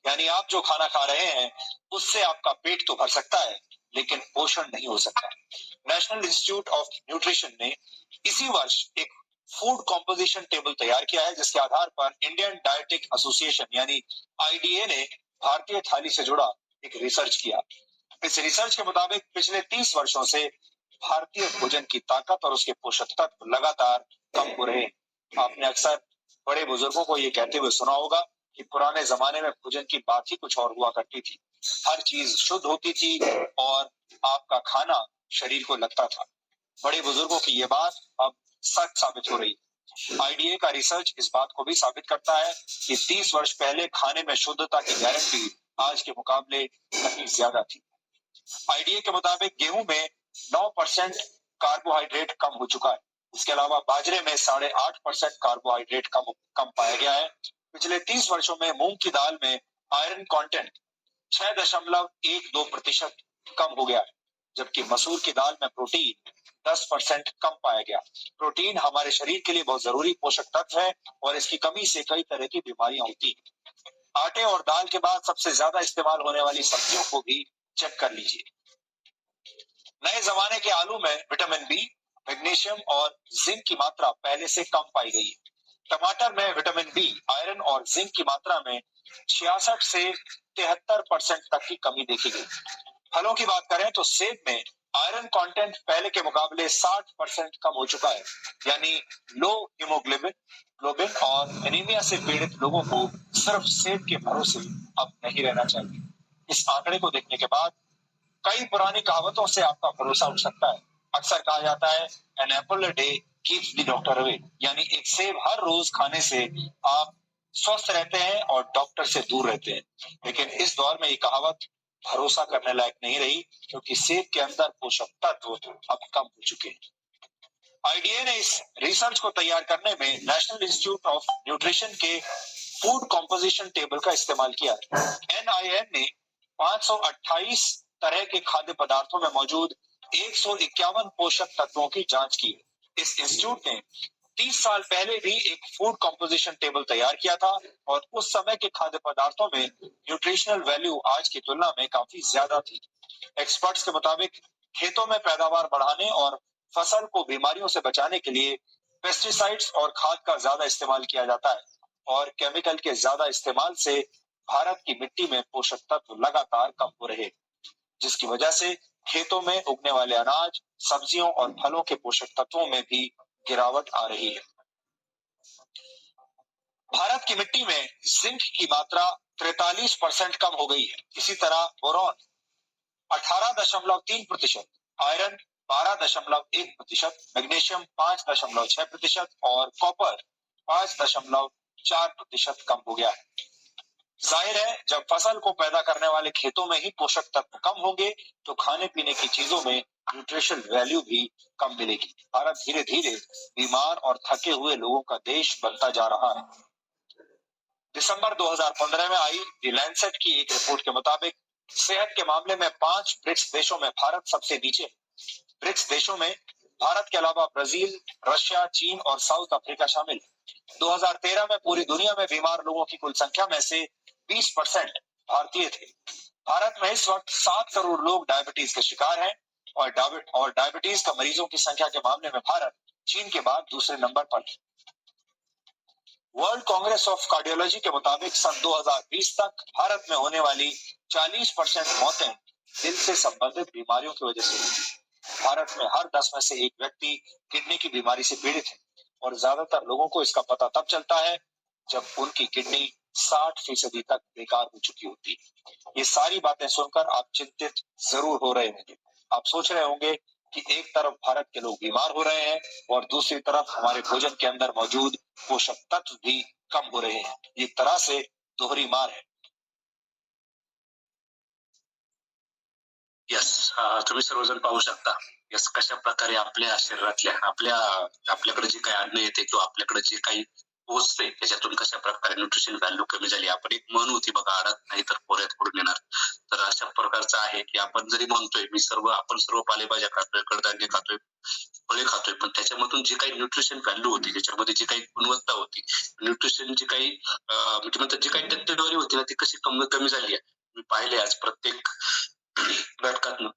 यानी आप जो खाना खा रहे हैं उससे आपका पेट तो भर सकता है, लेकिन पोषण नहीं हो सकता। नेशनल इंस्टीट्यूट ऑफ न्यूट्रिशन ने इसी वर्ष एक फूड कॉम्पोजिशन टेबल तैयार किया है, जिसके आधार पर इंडियन डायटिक एसोसिएशन यानी आईडीए ने भारतीय थाली से जुड़ा एक रिसर्च किया। इस रिसर्च के मुताबिक पिछले 30 वर्षों से भारतीय भोजन की ताकत और उसके पोषक तत्व लगातार कम हो रहे हैं। आपने अक्सर बड़े बुजुर्गों को ये कहते हुए सुना होगा कि पुराने जमाने में भोजन की बात ही कुछ और हुआ करती थी। हर चीज शुद्ध होती थी और आपका खाना शरीर को लगता था। बड़े बुजुर्गों की ये बात अब सच साबित हो रही है। आईडीए का रिसर्च इस बात को भी साबित करता है कि 30 वर्ष पहले खाने में शुद्धता की गारंटी आज के मुकाबले कहीं ज्यादा थी। आईडीए के मुताबिक गेहूं में 9% कार्बोहाइड्रेट कम हो चुका है। इसके अलावा बाजरे में 8.5% कार्बोहाइड्रेट कम पाया गया है। पिछले 30 वर्षों में मूंग की दाल में आयरन कंटेंट 6.12% कम हो गया है, जबकि मसूर की दाल में प्रोटीन 10% कम पाया गया। प्रोटीन हमारे शरीर के लिए बहुत जरूरी पोषक तत्व है और इसकी कमी से कई तरह की बीमारियां होती हैं। आटे और दाल के बाद सबसे ज्यादा इस्तेमाल होने वाली सब्जियों को भी चेक कर लीजिए। नए जमाने के आलू में विटामिन बी, मैग्नीशियम और जिंक की मात्रा पहले से कम पाई गई है। टमाटर में विटामिन बी, आयरन और जिंक की मात्रा में 66 से 73% तक की कमी देखी गई। फलों की बात करें तो सेब में आयरन कंटेंट पहले के मुकाबले 60% कम हो चुका है, यानी लो हीमोग्लोबिन और एनीमिया से पीड़ित लोगों को सिर्फ सेब के भरोसे अब नहीं रहना चाहिए। इस आंकड़े को देखने के बाद कई पुरानी कहावतों से आपका भरोसा उठ सकता है। अक्सर कहा जाता है an apple a day keeps the doctor away, यानी एक सेब हर रोज खाने से आप स्वस्थ रहते हैं और डॉक्टर से दूर रहते हैं। लेकिन इस दौर में ये कहावत भरोसा करने लायक नहीं रही, क्योंकि सेब के अंदर पोषक तत्व अब कम हो चुके हैं। आईडीए ने इस रिसर्च को तैयार करने में national institute of nutrition K food composition table का इस्तेमाल किया है। एनआईएन ने 528 तरह के खाद्य पदार्थों में मौजूद 151 पोषक तत्वों की जांच की है। इस इंस्टीट्यूट ने 30 साल पहले भी एक फूड कॉम्पोजिशन टेबल तैयार किया था और उस समय के खाद्य पदार्थों में न्यूट्रिशनल वैल्यू आज की तुलना में काफी ज्यादा थी। एक्सपर्ट्स के मुताबिक खेतों में पैदावार बढ़ाने और फसल को बीमारियों से बचाने के लिए पेस्टिसाइड्स और खाद का ज्यादा इस्तेमाल किया जाता है और केमिकल के ज्यादा इस्तेमाल से भारत की मिट्टी में पोषक तत्व लगातार कम हो रहे, जिसकी वजह से खेतों में उगने वाले अनाज, सब्जियों और फलों के पोषक तत्वों में भी गिरावट आ रही है। भारत की मिट्टी में जिंक की मात्रा 43% कम हो गई है। इसी तरह बोरॉन 18.3%, आयरन 12.1%, मैग्नीशियम 5.6% और कॉपर 5.4% कम हो गया है। जाहिर है, जब फसल को पैदा करने वाले खेतों में ही पोषक तत्व कम होंगे तो खाने पीने की चीजों में न्यूट्रिशन वैल्यू भी कम मिलेगी। भारत धीरे धीरे बीमार और थके हुए लोगों का देश बनता जा रहा है। दिसंबर 2015 में आई द लैंसेट की एक रिपोर्ट के मुताबिक सेहत के मामले में 5 ब्रिक्स देशों में भारत सबसे नीचे। ब्रिक्स देशों में भारत के अलावा ब्राजील, रशिया, चीन और साउथ अफ्रीका शामिल है। 2013 में पूरी दुनिया में बीमार लोगों की कुल संख्या में से 20% भारतीय थे। भारत में इस वक्त 7 करोड़ लोग डायबिटीज के शिकार हैं और डायबिटीज का मरीजों की संख्या के मामले में भारत चीन के बाद दूसरे नंबर पर है। वर्ल्ड कांग्रेस ऑफ कार्डियोलॉजी के मुताबिक सन 2020 तक भारत में होने वाली 40% मौतें दिल से संबंधित बीमारियों की वजह से हुई। भारत में हर 10 में से एक व्यक्ति किडनी की बीमारी से पीड़ित है और ज्यादातर लोगों को इसका पता तब चलता है जब उनकी किडनी 60% तक बेकार हो चुकी होती है। ये सारी बातें सुनकर आप चिंतित जरूर हो रहे होंगे। आप सोच रहे होंगे कि एक तरफ भारत के लोग बीमार हो रहे हैं और दूसरी तरफ हमारे भोजन के अंदर मौजूद पोषक तत्व भी कम हो रहे हैं। एक तरह से दोहरी मार है। यस, तुम्ही सर्वजण पाहू शकता यस कशा प्रकारे आपल्या शरीरातल्या आपल्याकडे जे काही अन्न येते किंवा आपल्याकडे जे काही पोचते त्याच्यातून कशा प्रकारे न्यूट्रिशन व्हॅल्यू कमी झाली। आपण एक म्हण होती बघा, आडत नाही तर पोऱ्यात पडून येणार, तर अशा प्रकारचं आहे की आपण जरी म्हणतोय आपण सर्व पालेभाज्या खातोय, कडधान्य खातोय, फळे खातोय, पण त्याच्यामधून जी काही न्यूट्रिशन व्हॅल्यू होती, त्याच्यामध्ये जी काही गुणवत्ता होती, न्यूट्रिशन जी काही म्हणजे जी काही टक्केवारी होती ना ती कशी कमी झाली आहे। मी पाहिले आज प्रत्येक घटकातून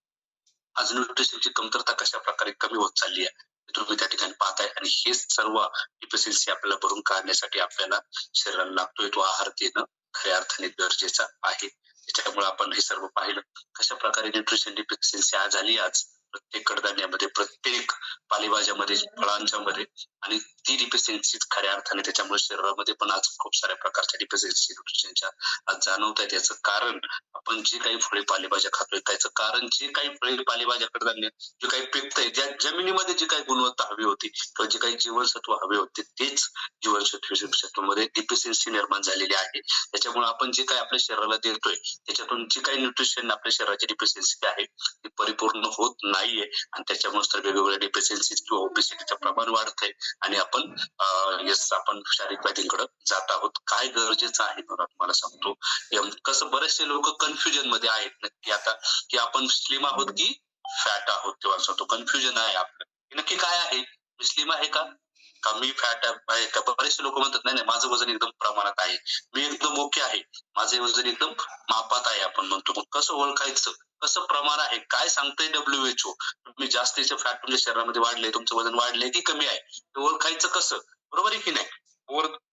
आज न्यूट्रिशनची कमतरता कशा प्रकारे कमी होत चालली आहे तुम्ही त्या ठिकाणी पाहताय आणि हे सर्व डिफिशियन्सी आपल्याला भरून काढण्यासाठी आपल्याला शरीराला लागतोय तो आहार देणं खऱ्या अर्थाने गरजेचा आहे. त्याच्यामुळे आपण हे सर्व पाहिलं कशा प्रकारे न्यूट्रिशन डिफिशियन्सी आज झाली आज प्रत्येक कडधान्यामध्ये प्रत्येक पालेभाज्यामध्ये फळांच्या मध्ये आणि ती डिफिशियन्सी खऱ्या अर्थाने त्याच्यामुळे शरीरामध्ये पण आज खूप साऱ्या प्रकारच्या डिफिशियन्सी न्यूट्रिशनच्या आज जाणवत आहेत. याचं कारण आपण जे काही फळे पालेभाज्या खातोय त्याचं कारण जे काही फळे पालेभाज्या कडधान्य जे काही पिकतंय ज्या जमिनीमध्ये जी काही गुणवत्ता हवी होती किंवा जे काही जीवनसत्व हवे होते तेच जीवनसत्वामध्ये डिफिशियन्सी निर्माण झालेली आहे. त्याच्यामुळे आपण जे काही आपल्या शरीराला देतोय त्याच्यातून जी काही न्यूट्रिशन आपल्या शरीराची डिफिशियन्सी आहे ती परिपूर्ण होत नाहीये आणि त्याच्यामुळे तर वेगवेगळ्या डिफिशियन्सी किंवा ओबेसिटीचं प्रमाण वाढतंय आणि आपण आपण शारीरिक व्याधींकडे जात आहोत. काय गरजेचं आहे बघा तुम्हाला सांगतो कसं बरेचसे लोक कन्फ्युजन मध्ये आहेत नक्की आता की आपण स्लिम आहोत की फॅट आहोत तेव्हा सांगतो कन्फ्युजन आहे आपलं नक्की काय आहे स्लिम आहे का कमी फॅट आहे का बरेचसे लोक म्हणतात नाही नाही माझं वजन एकदम प्रमाणात आहे मी एकदम ओके आहे माझे वजन एकदम मापात आहे आपण म्हणतो मग कसं ओळखायचं कसं प्रमाण आहे काय सांगतंय WHO तुम्ही जास्तीचं फॅट तुमच्या शरीरामध्ये वाढले तुमचं वजन वाढले की कमी आहे ते ओळखायचं कसं बरोबर आहे की नाही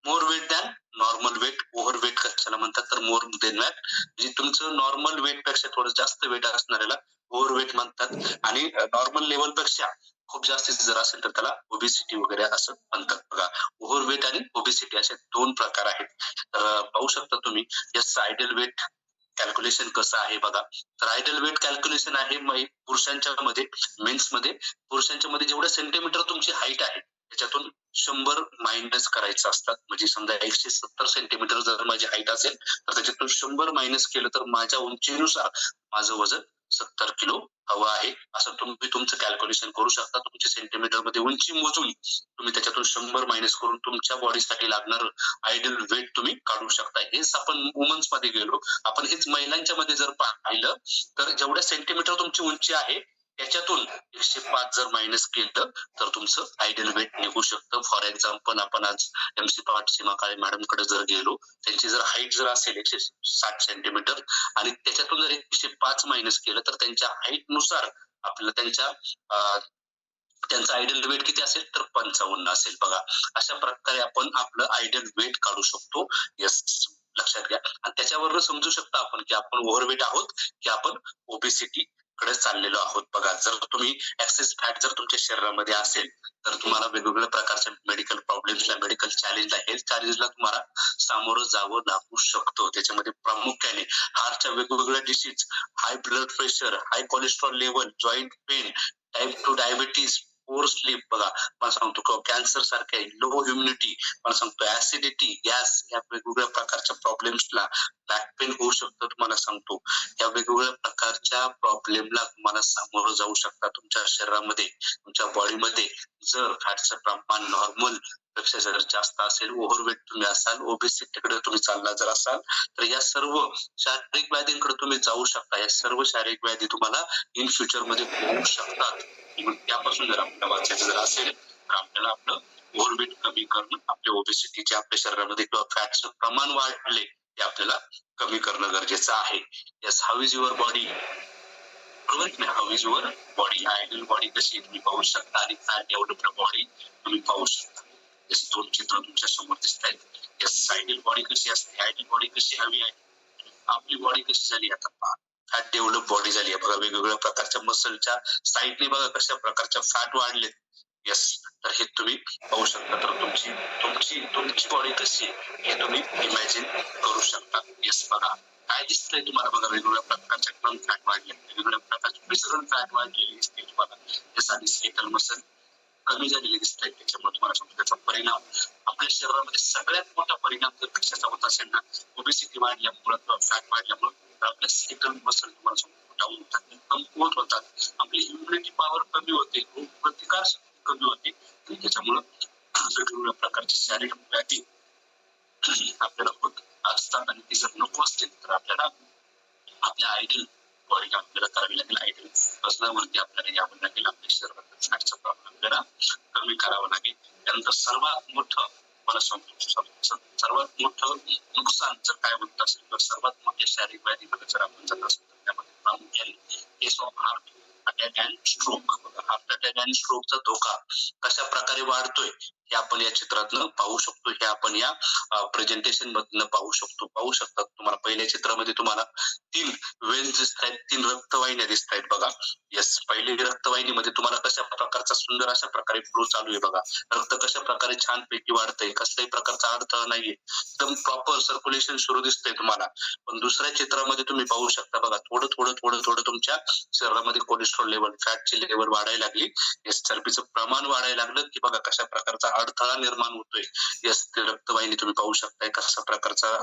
more weight than normal weight overweight कशाला म्हणतात तर मोर देन वॅट म्हणजे तुमचं नॉर्मल वेट पेक्षा थोडं जास्त वेट असणाऱ्याला ओव्हर वेट म्हणतात आणि नॉर्मल लेवल पेक्षा खूप जास्तीत जर असेल तर त्याला ओबेसिटी वगैरे असं म्हणतात बघा. ओव्हर वेट आणि ओबेसिटी असे दोन प्रकार आहेत तर पाहू शकता तुम्ही याचं आयडियल वेट कॅल्क्युलेशन कसं आहे बघा तर आयडियल वेट कॅल्क्युलेशन आहे पुरुषांच्या मध्ये मेन्स मध्ये पुरुषांच्या मध्ये जेवढं सेंटीमीटर तुमची हाईट आहे त्याच्यातून 100 मायनस करायचं असतात म्हणजे समजा 170 सेंटीमीटर जर माझी हाईट असेल तर त्याच्यातून 100 मायनस केलं तर माझ्या उंचीनुसार माझं वजन 70 किलो हवं आहे असं तुम्ही तुमचं कॅल्क्युलेशन करू शकता. तुमच्या सेंटीमीटर मध्ये उंची मोजून तुम्ही त्याच्यातून 100 मायनस करून तुमच्या बॉडीसाठी लागणार आयडियल वेट तुम्ही काढू शकता. हेच आपण वुमन्स मध्ये गेलो आपण हेच महिलांच्या मध्ये जर पाहिलं तर जेवढ्या सेंटीमीटर तुमची उंची आहे त्याच्यातून 105 जर मायनस केलं तर तुमचं आयडियल वेट निघू शकतं. फॉर एक्झाम्पल आपण आज MC पाट सीमा काळे मॅडम कडे जर गेलो त्यांची जर हाईट जर असेल 160 सेंटीमीटर आणि त्याच्यातून जर 105 मायनस केलं तर त्यांच्या हाईट नुसार आपल्याला त्यांचं आयडियल वेट किती असेल तर 55 असेल बघा. अशा प्रकारे आपण आपलं आयडियल वेट काढू शकतो. यस लक्षात घ्या आणि त्याच्यावरून समजू शकता आपण की आपण ओव्हरवेट आहोत की आपण ओबेसिटी कडे चाललेलो आहोत बघा. जर तुम्ही एक्सेस फॅट जर तुमच्या शरीरामध्ये असेल तर तुम्हाला वेगवेगळ्या प्रकारच्या मेडिकल प्रॉब्लेम्सला मेडिकल चॅलेंजला हेल्थ चॅलेंजला तुम्हाला सामोरं जावं लागू शकतो. त्याच्यामध्ये प्रामुख्याने हार्टच्या वेगवेगळ्या disease high blood pressure high cholesterol level joint pain type 2 diabetes poor sleep बघा मला सांगतो कॅन्सर सारख्या लो ह्युमिनिटी मला सांगतो ऍसिडिटी गॅस या वेगवेगळ्या प्रकारच्या प्रॉब्लेम्सला बॅक पेन होऊ शकतं तुम्हाला सांगतो. या वेगवेगळ्या प्रकारच्या प्रॉब्लेमला तुम्हाला सामोरं जाऊ शकता तुमच्या शरीरामध्ये तुमच्या बॉडीमध्ये जर फॅटचं प्रमाण नॉर्मल पेक्षा जर जास्त असेल ओव्हरवेट तुम्ही असाल ओबेसिटीकडे तुम्ही चालला जर असाल तर या सर्व शारीरिक व्याधींकडे तुम्ही जाऊ शकता. या सर्व शारीरिक व्याधी तुम्हाला इन फ्युचर मध्ये होऊ शकतात. त्यापासून जर आपल्याला वाचायचं जर असेल तर आपल्याला आपलं ओव्हरवेट कमी करणं आपल्या ओबेसिटीचे आपल्या शरीरामध्ये किंवा फॅटचं प्रमाण वाढले ते आपल्याला कमी करणं गरजेचं आहे. Yes how is your body बरोबर की नाही how is your body ideal body कशी तुम्ही पाहू शकता आणि फॅट डेव्हलप्ड बॉडी तुम्ही पाहू शकता. यस दोन चित्र तुमच्या समोर दिसत आहेत. यस आयडियल बॉडी कशी असते आयडियल बॉडी कशी हवी आहे आपली बॉडी कशी झाली आता पहा फॅट डेव्हलप बॉडी झाली आहे बघा. वेगवेगळ्या प्रकारच्या मसलच्या साईडने बघा कशा प्रकारच्या फॅट वाढलेत. यस तर हे तुम्ही पाहू शकता. तर तुमची बॉडी कशी आहे हे तुम्ही इमॅजिन करू शकता. यस बघा काय दिसतंय तुम्हाला बघा वेगवेगळ्या प्रकारच्या क्रम फॅट वाढले वेगवेगळ्या प्रकारचे विसरण फॅट वाढलेली दिसते तुम्हाला. यस आणि स्केलेटल मसल कमी झालेले दिसत आहेत. त्याच्यामुळे तुम्हाला सांगतो त्याचा परिणाम आपल्या शरीरामध्ये सगळ्यात मोठा परिणाम जर कशाचा होत असेल ना ओबेसिटी वाढल्यामुळे किंवा फॅट वाढल्यामुळे तर आपल्या स्केलेटल मसल तुम्हाला सांगतो डाऊन होतात कमकुवत होतात आपली इम्युनिटी पॉवर कमी होते रोग प्रतिकार शक्ती कमी होते आणि त्याच्यामुळे वेगवेगळ्या प्रकारचे शारीरिक व्याधी आपल्याला होत असतात आणि ते जर नको असतील तर आपल्याला आपल्या आयडियल बॉडीला आपल्याला करावी लागेल आयडियल वजनावरती आपल्याला यावं लागेल आपल्या शरीरात फॅटचा प्रमाण आपल्याला कमी करावं लागेल. त्यानंतर सर्वात मोठं मला सांगतो सर्वात मोठं नुकसान जर काय होत असेल तर सर्वात मोठ्या शारीरिक व्याधीमध्ये जर आपण जात असेल तर त्यामध्ये प्रामुख्याने case of heart attack and stroke. Heart attack and स्ट्रोकचा धोका कशा प्रकारे वाढतोय हे आपण या चित्रातनं पाहू शकतो. हे आपण या प्रेझेंटेशन मधनं पाहू शकतो. पाहू शकतात तुम्हाला पहिल्या चित्रामध्ये तुम्हाला 3 वेन्स दिसत आहेत, 3 रक्तवाहिन्या दिसत आहेत बघा. येस, पहिली रक्तवाहिनीमध्ये तुम्हाला कशा प्रकारचा सुंदर अशा प्रकारे फ्लो चालू आहे बघा. रक्त कशा प्रकारे छान पैकी वाढतंय, कसल्याही प्रकारचा अडथळा नाहीये, एकदम प्रॉपर सर्क्युलेशन सुरू दिसतंय तुम्हाला. पण दुसऱ्या चित्रामध्ये तुम्ही पाहू शकता बघा, थोडं थोडं थोडं थोडं तुमच्या शरीरामध्ये कोलेस्ट्रॉल लेवल, फॅटची लेवल वाढायला लागली. येस, चरबीचं प्रमाण वाढायला लागलं की बघा कशा प्रकारचा अडथळा निर्माण होतोय. येस, ते रक्तवाहिनी तुम्ही पाहू शकताय कशा प्रकारचा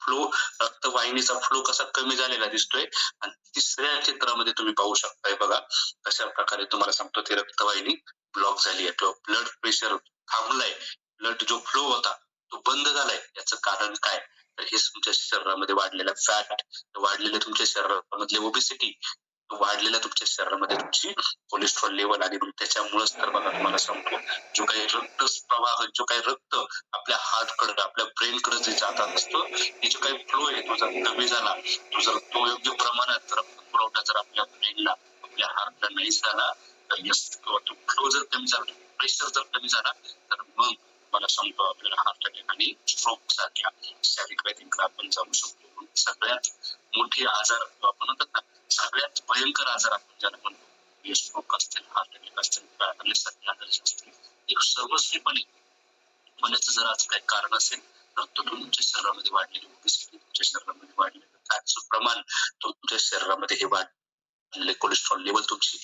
फ्लो, रक्तवाहिनीचा फ्लो कसा कमी झालेला दिसतोय. आणि तिसऱ्या चित्रामध्ये तुम्ही पाहू शकताय बघा कशा प्रकारे तुम्हाला सांगतो ती रक्तवाहिनी ब्लॉक झाली आहे किंवा ब्लड प्रेशर थांबलाय, ब्लड जो फ्लो होता तो बंद झालाय. याचं कारण काय? तर हे तुमच्या शरीरामध्ये वाढलेला फॅट, वाढलेले तुमच्या शरीरामधले ओबेसिटी, वाढलेल्या तुमच्या शरीरामध्ये तुमची कोलेस्ट्रॉल लेवल आणि त्याच्यामुळेच तर बघा तुम्हाला सांगतो जो काही रक्त प्रवाह, जो काही रक्त आपल्या हार्टकडे, आपल्या ब्रेनकडे जे जात असतं, हे जो काही फ्लो आहे तो जर कमी झाला, तो योग्य प्रमाणात रक्त पुरवठा जर आपल्या ब्रेनला, आपल्या हार्टला नाही झाला तर किंवा तो फ्लो जर कमी झाला, प्रेशर जर कमी झाला तर मग मला सांगतो आपल्याला हार्ट अटॅक आणि स्ट्रोक सारख्या शारीरिक व्याधींकडे आपण जाऊ शकतो. सगळ्यात मोठे आजार आपण म्हणतात ना, सगळ्यात भयंकर आजार आपण ज्याला म्हणतो, स्ट्रोक असतील, हार्ट अटॅक असतील, पॅरालिसिस सारखे आजार असतील, एक सर्वस्वीपणे होण्याचं जर आज काही कारण असेल तर तो तुमच्या शरीरामध्ये वाढलेली ओबेसिटी, तुमच्या शरीरामध्ये वाढलेलं फॅटचं प्रमाण, तुमच्या शरीरामध्ये हे वाढलेले कोलेस्ट्रॉल लेवल तुमची,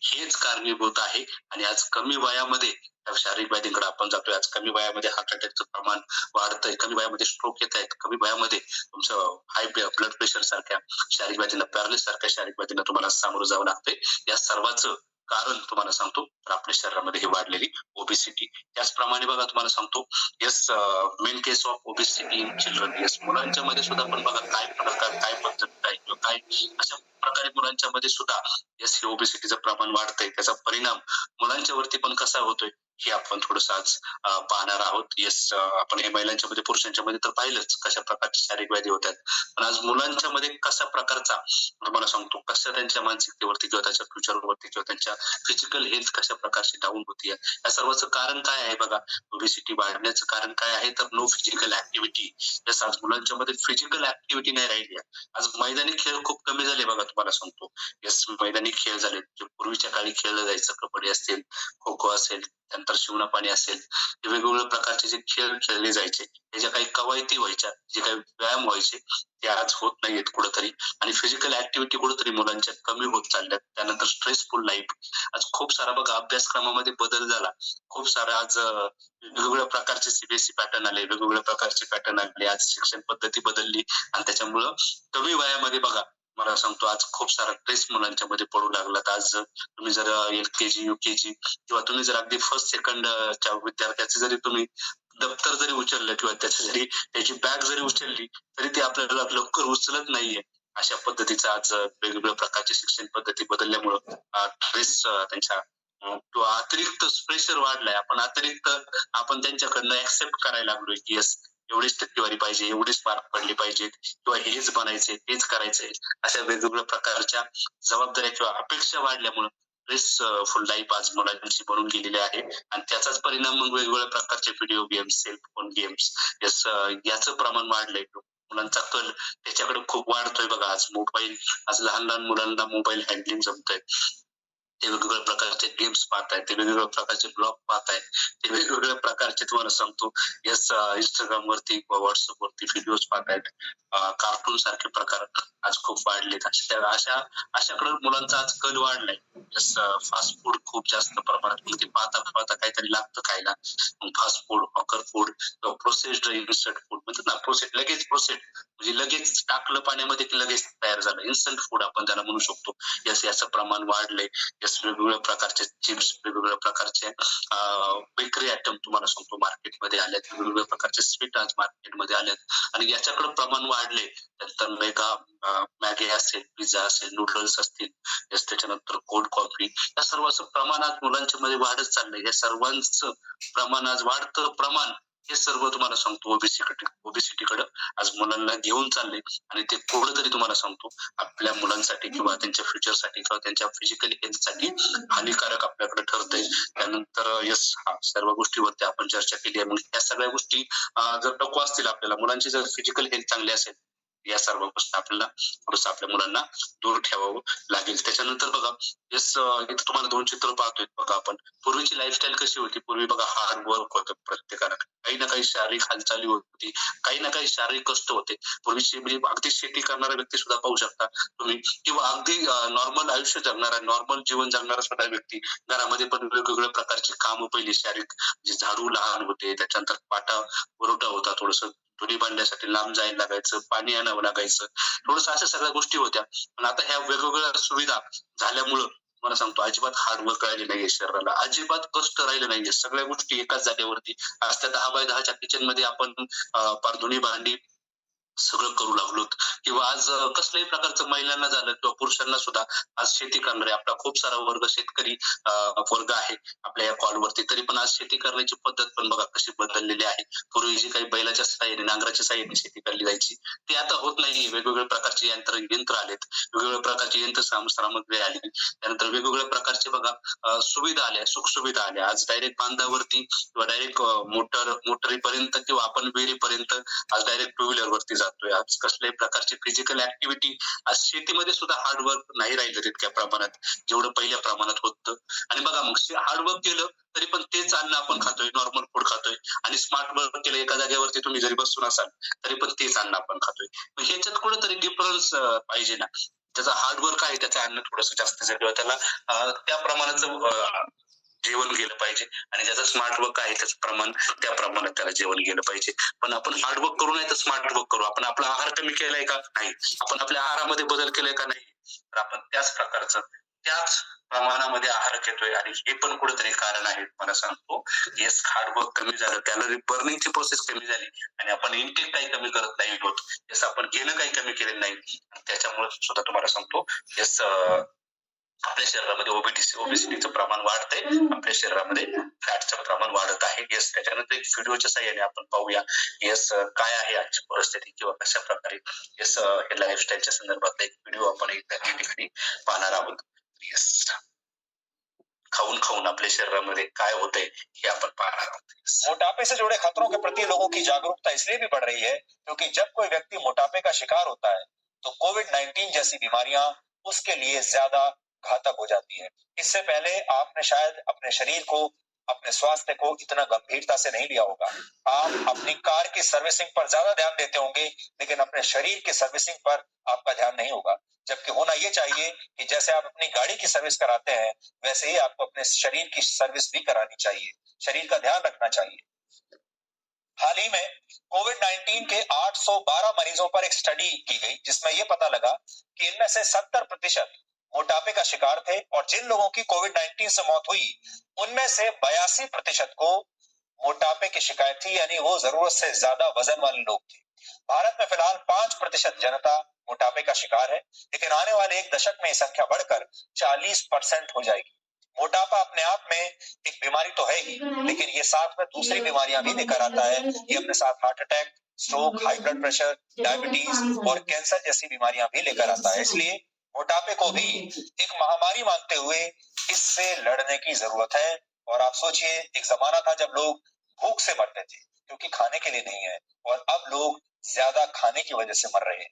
हेच कारणीभूत आहे. आणि आज कमी वयामध्ये शारीरिक व्याधींकडे आपण जातोय. आज कमी वयामध्ये हार्ट अटॅकचं प्रमाण वाढतंय, कमी वयामध्ये स्ट्रोक येत आहेत, कमी वयामध्ये तुमचं हाय ब्लड प्रेशर सारख्या शारीरिक व्याधींना, पॅरालिसिस सारख्या शारीरिक व्याधींना तुम्हाला सामोरं जावं लागतंय. या सर्वांचं कारण तुम्हाला सांगतो तर आपल्या शरीरामध्ये ही वाढलेली ओबेसिटी. त्याचप्रमाणे बघा तुम्हाला सांगतो, yes, main case of obesity in children. Yes, मुलांच्या मध्ये सुद्धा पण बघा काय प्रकार, काय पद्धत, काय अशा प्रकारे मुलांच्या मध्ये सुद्धा येस हे ओबेसिटीचं प्रमाण वाढतंय. त्याचा परिणाम मुलांच्या वरती पण कसा होतोय हे आपण थोडंसं आज पाहणार आहोत. येस, आपण हे महिलांच्या मध्ये, पुरुषांच्या मध्ये तर पाहिलंच कशा प्रकारचे शारीरिक व्याधी होत आहेत, पण आज मुलांच्या मध्ये कशा प्रकारचा तुम्हाला सांगतो, कशा त्यांच्या मानसिकतेवरती किंवा त्याच्या फ्युचरवरती किंवा त्यांच्या फिजिकल हेल्थ कशा प्रकारची डाऊन होतीये. या सर्वांचं कारण काय आहे बघा, ओबेसिटी वाढण्याचं कारण काय आहे तर नो फिजिकल ऍक्टिव्हिटी. येस, आज मुलांच्या मध्ये फिजिकल ऍक्टिव्हिटी नाही राहिली. आज मैदानी खेळ खूप कमी झाले बघा तुम्हाला सांगतो. येस, मैदानी खेळ झाले जे पूर्वीच्या काळी खेळलं जायचं, कबड्डी असेल, खो खो असेल, त्यानंतर शिवणापाणी असेल, हे वेगवेगळ्या प्रकारचे जे खेळ खेळले जायचे, हे ज्या काही कवायती व्हायच्या, जे काही व्यायाम व्हायचे ते आज होत नाहीयेत कुठंतरी. आणि फिजिकल ऍक्टिव्हिटी कुठंतरी मुलांच्या कमी होत चालल्यात. त्यानंतर स्ट्रेसफुल लाईफ, आज खूप सारा बघा अभ्यासक्रमामध्ये बदल झाला, खूप सारा आज वेगवेगळ्या प्रकारचे सीबीएसई पॅटर्न आले, वेगवेगळ्या प्रकारचे पॅटर्न आले, आज शिक्षण पद्धती बदलली आणि त्याच्यामुळं कमी वयामध्ये बघा मला सांगतो आज खूप सारा स्ट्रेस मुलांच्या मध्ये पडू लागलात. आज तुम्ही जर LKG UKG किंवा तुम्ही जर अगदी फर्स्ट सेकंडच्या विद्यार्थ्याचे जरी तुम्ही दप्तर जरी उचललं किंवा त्याची बॅग जरी उचलली तरी ते आपल्याला लवकर उचलत नाहीये. अशा पद्धतीचं आज वेगवेगळ्या प्रकारची शिक्षण पद्धती बदलल्यामुळं स्ट्रेस त्यांच्या तो अतिरिक्त प्रेशर वाढलाय. आपण त्यांच्याकडनं ऍक्सेप्ट करायला लागलोय की यस एवढीच टक्केवारी पाहिजे, एवढीच मार्क पडले पाहिजेत किंवा हेच बनायचे, हेच करायचंय. अशा वेगवेगळ्या प्रकारच्या जबाबदाऱ्या किंवा अपेक्षा वाढल्यामुळे स्ट्रेसफुल लाईफ आज मुलांची बनून गेलेली आहे आणि त्याचाच परिणाम मग वेगवेगळ्या प्रकारचे व्हिडिओ गेम्स, सेलफोन गेम्स याचं प्रमाण वाढलंय. मुलांचा कल त्याच्याकडे खूप वाढतोय बघा. आज लहान लहान मुलांना मोबाईल हँडलिंग जमतंय. ते वेगवेगळ्या प्रकारचे गेम्स पाहतायत, ते वेगवेगळ्या प्रकारचे ब्लॉग पाहतायत, ते वेगवेगळ्या प्रकारचे तुम्हाला सांगतो यस इंस्टाग्राम वरती किंवा व्हॉट्सअप वरती व्हिडिओज पाहतायत. कार्टून सारखे प्रकार आज खूप वाढलेत. अशाकडे मुलांचा आज कल वाढलाय. यस, फास्ट फूड खूप जास्त प्रमाणात ते पाहता काहीतरी लागतं खायला, fast food, hawker food, processed instant food म्हणतात ना, प्रोसेस्ड म्हणजे लगेच टाकलं पाण्यामध्ये की लगेच तयार झालं, इन्स्टंट फूड आपण त्याला म्हणू शकतो. यस, याचं प्रमाण वाढलंय. यस, वेगवेगळ्या प्रकारचे चिप्स, वेगवेगळ्या प्रकारचे बेकरी आयटम तुम्हाला सांगतो मार्केटमध्ये आलेत, वेगवेगळ्या प्रकारचे स्वीट आज मार्केटमध्ये आलेत आणि याच्याकडे प्रमाण वाढले. त्यानंतर मॅगी असेल, पिझ्झा असेल, नूडल्स असतील, त्याच्यानंतर कोल्ड कॉफी, या सर्वांचं प्रमाण आज मुलांच्या मध्ये वाढत चाललंय. या सर्वांचं प्रमाण आज वाढतं प्रमाण हे सर्व तुम्हाला सांगतो ओबेसिटीकडे आज मुलांना घेऊन चालले आणि ते कुठेतरी तुम्हाला सांगतो आपल्या मुलांसाठी किंवा त्यांच्या फ्युचरसाठी किंवा त्यांच्या फिजिकल हेल्थसाठी हानिकारक आपल्याकडे ठरतंय. त्यानंतर सर्व गोष्टीवरती आपण चर्चा केली आहे. मग या सगळ्या गोष्टी जर नको असतील आपल्याला, मुलांची जर फिजिकल हेल्थ चांगली असेल, या सर्व गोष्टी आपल्याला थोडंसं आपल्या मुलांना दूर ठेवावं लागेल. त्याच्यानंतर बघा इथं तुम्हाला 2 चित्र पाहतोय बघा आपण. पूर्वीची लाईफस्टाईल कशी होती? पूर्वी बघा हार्ड वर्क होतं प्रत्येकाला. काही ना काही शारीरिक हालचाली होती, काही ना काही शारीरिक कष्ट होते. पूर्वीची म्हणजे अगदी शेती करणारा व्यक्ती सुद्धा पाहू शकता तुम्ही, किंवा अगदी नॉर्मल आयुष्य जगणारा, नॉर्मल जीवन जगणारा सुद्धा व्यक्ती घरामध्ये पण वेगवेगळ्या प्रकारची कामं पहिली शारीरिक, म्हणजे झाडू लहान होते, त्याच्यानंतर पाटा वरोटा होता, थोडंसं धुणी बांधण्यासाठी लांब जायला लागायचं, पाणी आणावं लागायचं, थोडंसं अशा सगळ्या गोष्टी होत्या. पण आता ह्या वेगवेगळ्या सुविधा झाल्यामुळं मला सांगतो अजिबात हार्डवर्क राहिले नाहीये शरीराला, अजिबात कष्ट राहिले नाहीये. सगळ्या गोष्टी एकाच जागेवरती. आज त्या 10x10च्या किचन मध्ये आपण पार धुणी भांडी सगळं करू लागलोत. किंवा आज कसल्याही प्रकारचं महिलांना झालं किंवा पुरुषांना सुद्धा आज शेती करणारे आपला खूप सारा वर्ग शेतकरी वर्ग आहे आपल्या या कॉलवरती. तरी पण आज शेती करण्याची पद्धत पण बघा कशी बदललेली आहे. पूर्वी जी काही बैलाच्या साहाय्याने, नांगराच्या साहाय्याने शेती केली जायची ती आता होत नाही. वेगवेगळ्या प्रकारचे यंत्र आलेत, वेगवेगळ्या प्रकारची यंत्र सामग्री आली, त्यानंतर वेगवेगळ्या प्रकारचे बघा सुविधा आल्या, सुख सुविधा आल्या. आज डायरेक्ट बांधावरती किंवा डायरेक्ट मोटरीपर्यंत किंवा आपण विहिरीपर्यंत आज डायरेक्ट टू व्हीलर वरती जातोय. आज कसल्याही प्रकारची फिजिकल ऍक्टिव्हिटी आज शेतीमध्ये सुद्धा हार्डवर्क नाही राहिलं तितक्या प्रमाणात जेवढं पहिल्या प्रमाणात होतं. आणि बघा मग हार्डवर्क केलं तरी पण तेच अन्न आपण खातोय, नॉर्मल फूड खातोय. आणि स्मार्ट वर्क केलं एका जागेवरती तुम्ही जरी बसून असाल तरी पण तेच अन्न आपण खातोय. मग ह्याच्यात कुठेतरी डिफरन्स पाहिजे ना. त्याचा हार्डवर्क आहे, त्याचं अन्न थोडंसं जास्त किंवा त्याला त्या प्रमाणाचं जेवण गेलं पाहिजे, आणि ज्याचं स्मार्ट वर्क आहे त्याचं प्रमाण त्या प्रमाणात त्याला जेवण गेलं पाहिजे. पण आपण हार्ड वर्क करू नाही तर स्मार्ट वर्क करू. आपण आपला आहार कमी केलाय का? नाही. आपण आपल्या आहारामध्ये बदल केलाय का? नाही. तर आपण त्याच प्रकारचं त्याच प्रमाणामध्ये आहार घेतोय, आणि हे पण कुठेतरी कारण आहे. मला सांगतो येस, हार्ड वर्क कमी झालं, कॅलरी बर्निंगची प्रोसेस कमी झाली, आणि आपण इंटेक काही कमी करत नाही आहोत. येस, आपण घेणं काही कमी केलेलं नाही. त्याच्यामुळे सुद्धा तुम्हाला सांगतो येस आपल्या शरीरामध्ये ओबेसिटीचं प्रमाण वाढतंय, आपल्या शरीरामध्ये फॅटचं प्रमाण वाढत आहे. येस, त्याच्यानंतर एक व्हिडिओच्या साहाय्याने आपण पाहूया येस काय आहे आजची परिस्थिती किंवा कशा प्रकारे येस हे लाईफस्टाईलच्या संदर्भातला एक व्हिडिओ आपण एकदा या ठिकाणी पाहणार आहोत. येस, खाऊन आपल्या शरीरामध्ये काय होतंय हे आपण पाहणार आहोत. मोटापे से जुड़े खतरों के प्रति लोगों की जागरूकता इसलिए भी बढ़ रही है क्योंकि जब कोई व्यक्ति मोटापे का शिकार होता है तो कोविड-19 जैसी बीमारियां उसके लिए ज्यादा घातक हो जाती है। इससे पहले आपने शायद अपने शरीर को, अपने स्वास्थ्य को इतना गंभीरता से नहीं लिया होगा। आप अपनी कार की सर्विसिंग पर ज्यादा ध्यान देते होंगे, लेकिन अपने शरीर की सर्विसिंग पर आपका ध्यान नहीं होगा। जबकि होना ये चाहिए कि जैसे आप अपनी गाड़ी की सर्विस कराते हैं, वैसे ही आपको अपने शरीर की सर्विस भी करानी चाहिए, शरीर का ध्यान रखना चाहिए। हाल ही में कोविड-19 के 812 मरीजों पर एक स्टडी की गई, जिसमें यह पता लगा कि इनमें से 70% मोटापे का शिकार थे, और जिन लोगों की कोविड-19 से मौत हुई उनमें से 82% को मोटापे की शिकायत थी, यानी वो जरूरत से ज्यादा वजन वाले लोग थे। भारत में फिलहाल 5% जनता मोटापे का शिकार है, लेकिन आने वाले एक दशक में यह संख्या बढ़कर 40% हो जाएगी। मोटापा अपने आप में एक बीमारी तो है ही, लेकिन ये साथ में दूसरी बीमारियां भी लेकर आता है। ये अपने साथ हार्ट अटैक, स्ट्रोक, हाई ब्लड प्रेशर, डायबिटीज और कैंसर जैसी बीमारियां भी लेकर आता है। इसलिए मोटापे को भी एक महामारी मानते हुए इससे लड़ने की जरूरत है। और आप सोचिए, एक जमाना था जब लोग भूख से मरते थे क्योंकि खाने के लिए नहीं है, और अब लोग ज्यादा खाने की वजह से मर रहे हैं।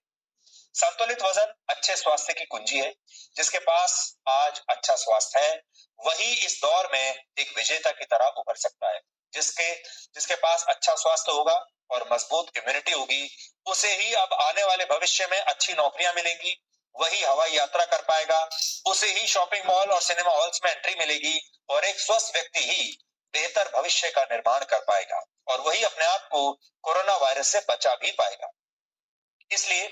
संतुलित वजन अच्छे स्वास्थ्य की कुंजी है। जिसके पास आज अच्छा स्वास्थ्य है वही इस दौर में एक विजेता की तरह उभर सकता है। जिसके पास अच्छा स्वास्थ्य होगा और मजबूत इम्यूनिटी होगी, उसे ही अब आने वाले भविष्य में अच्छी नौकरियां मिलेंगी, वही हवाई यात्रा कर पाएगा, उसे ही शॉपिंग मॉल और सिनेमा हॉल्स में एंट्री मिलेगी, और एक स्वस्थ व्यक्ति ही बेहतर भविष्य का निर्माण कर पाएगा, और वही अपने आप को कोरोना वायरस से बचा भी पाएगा। इसलिए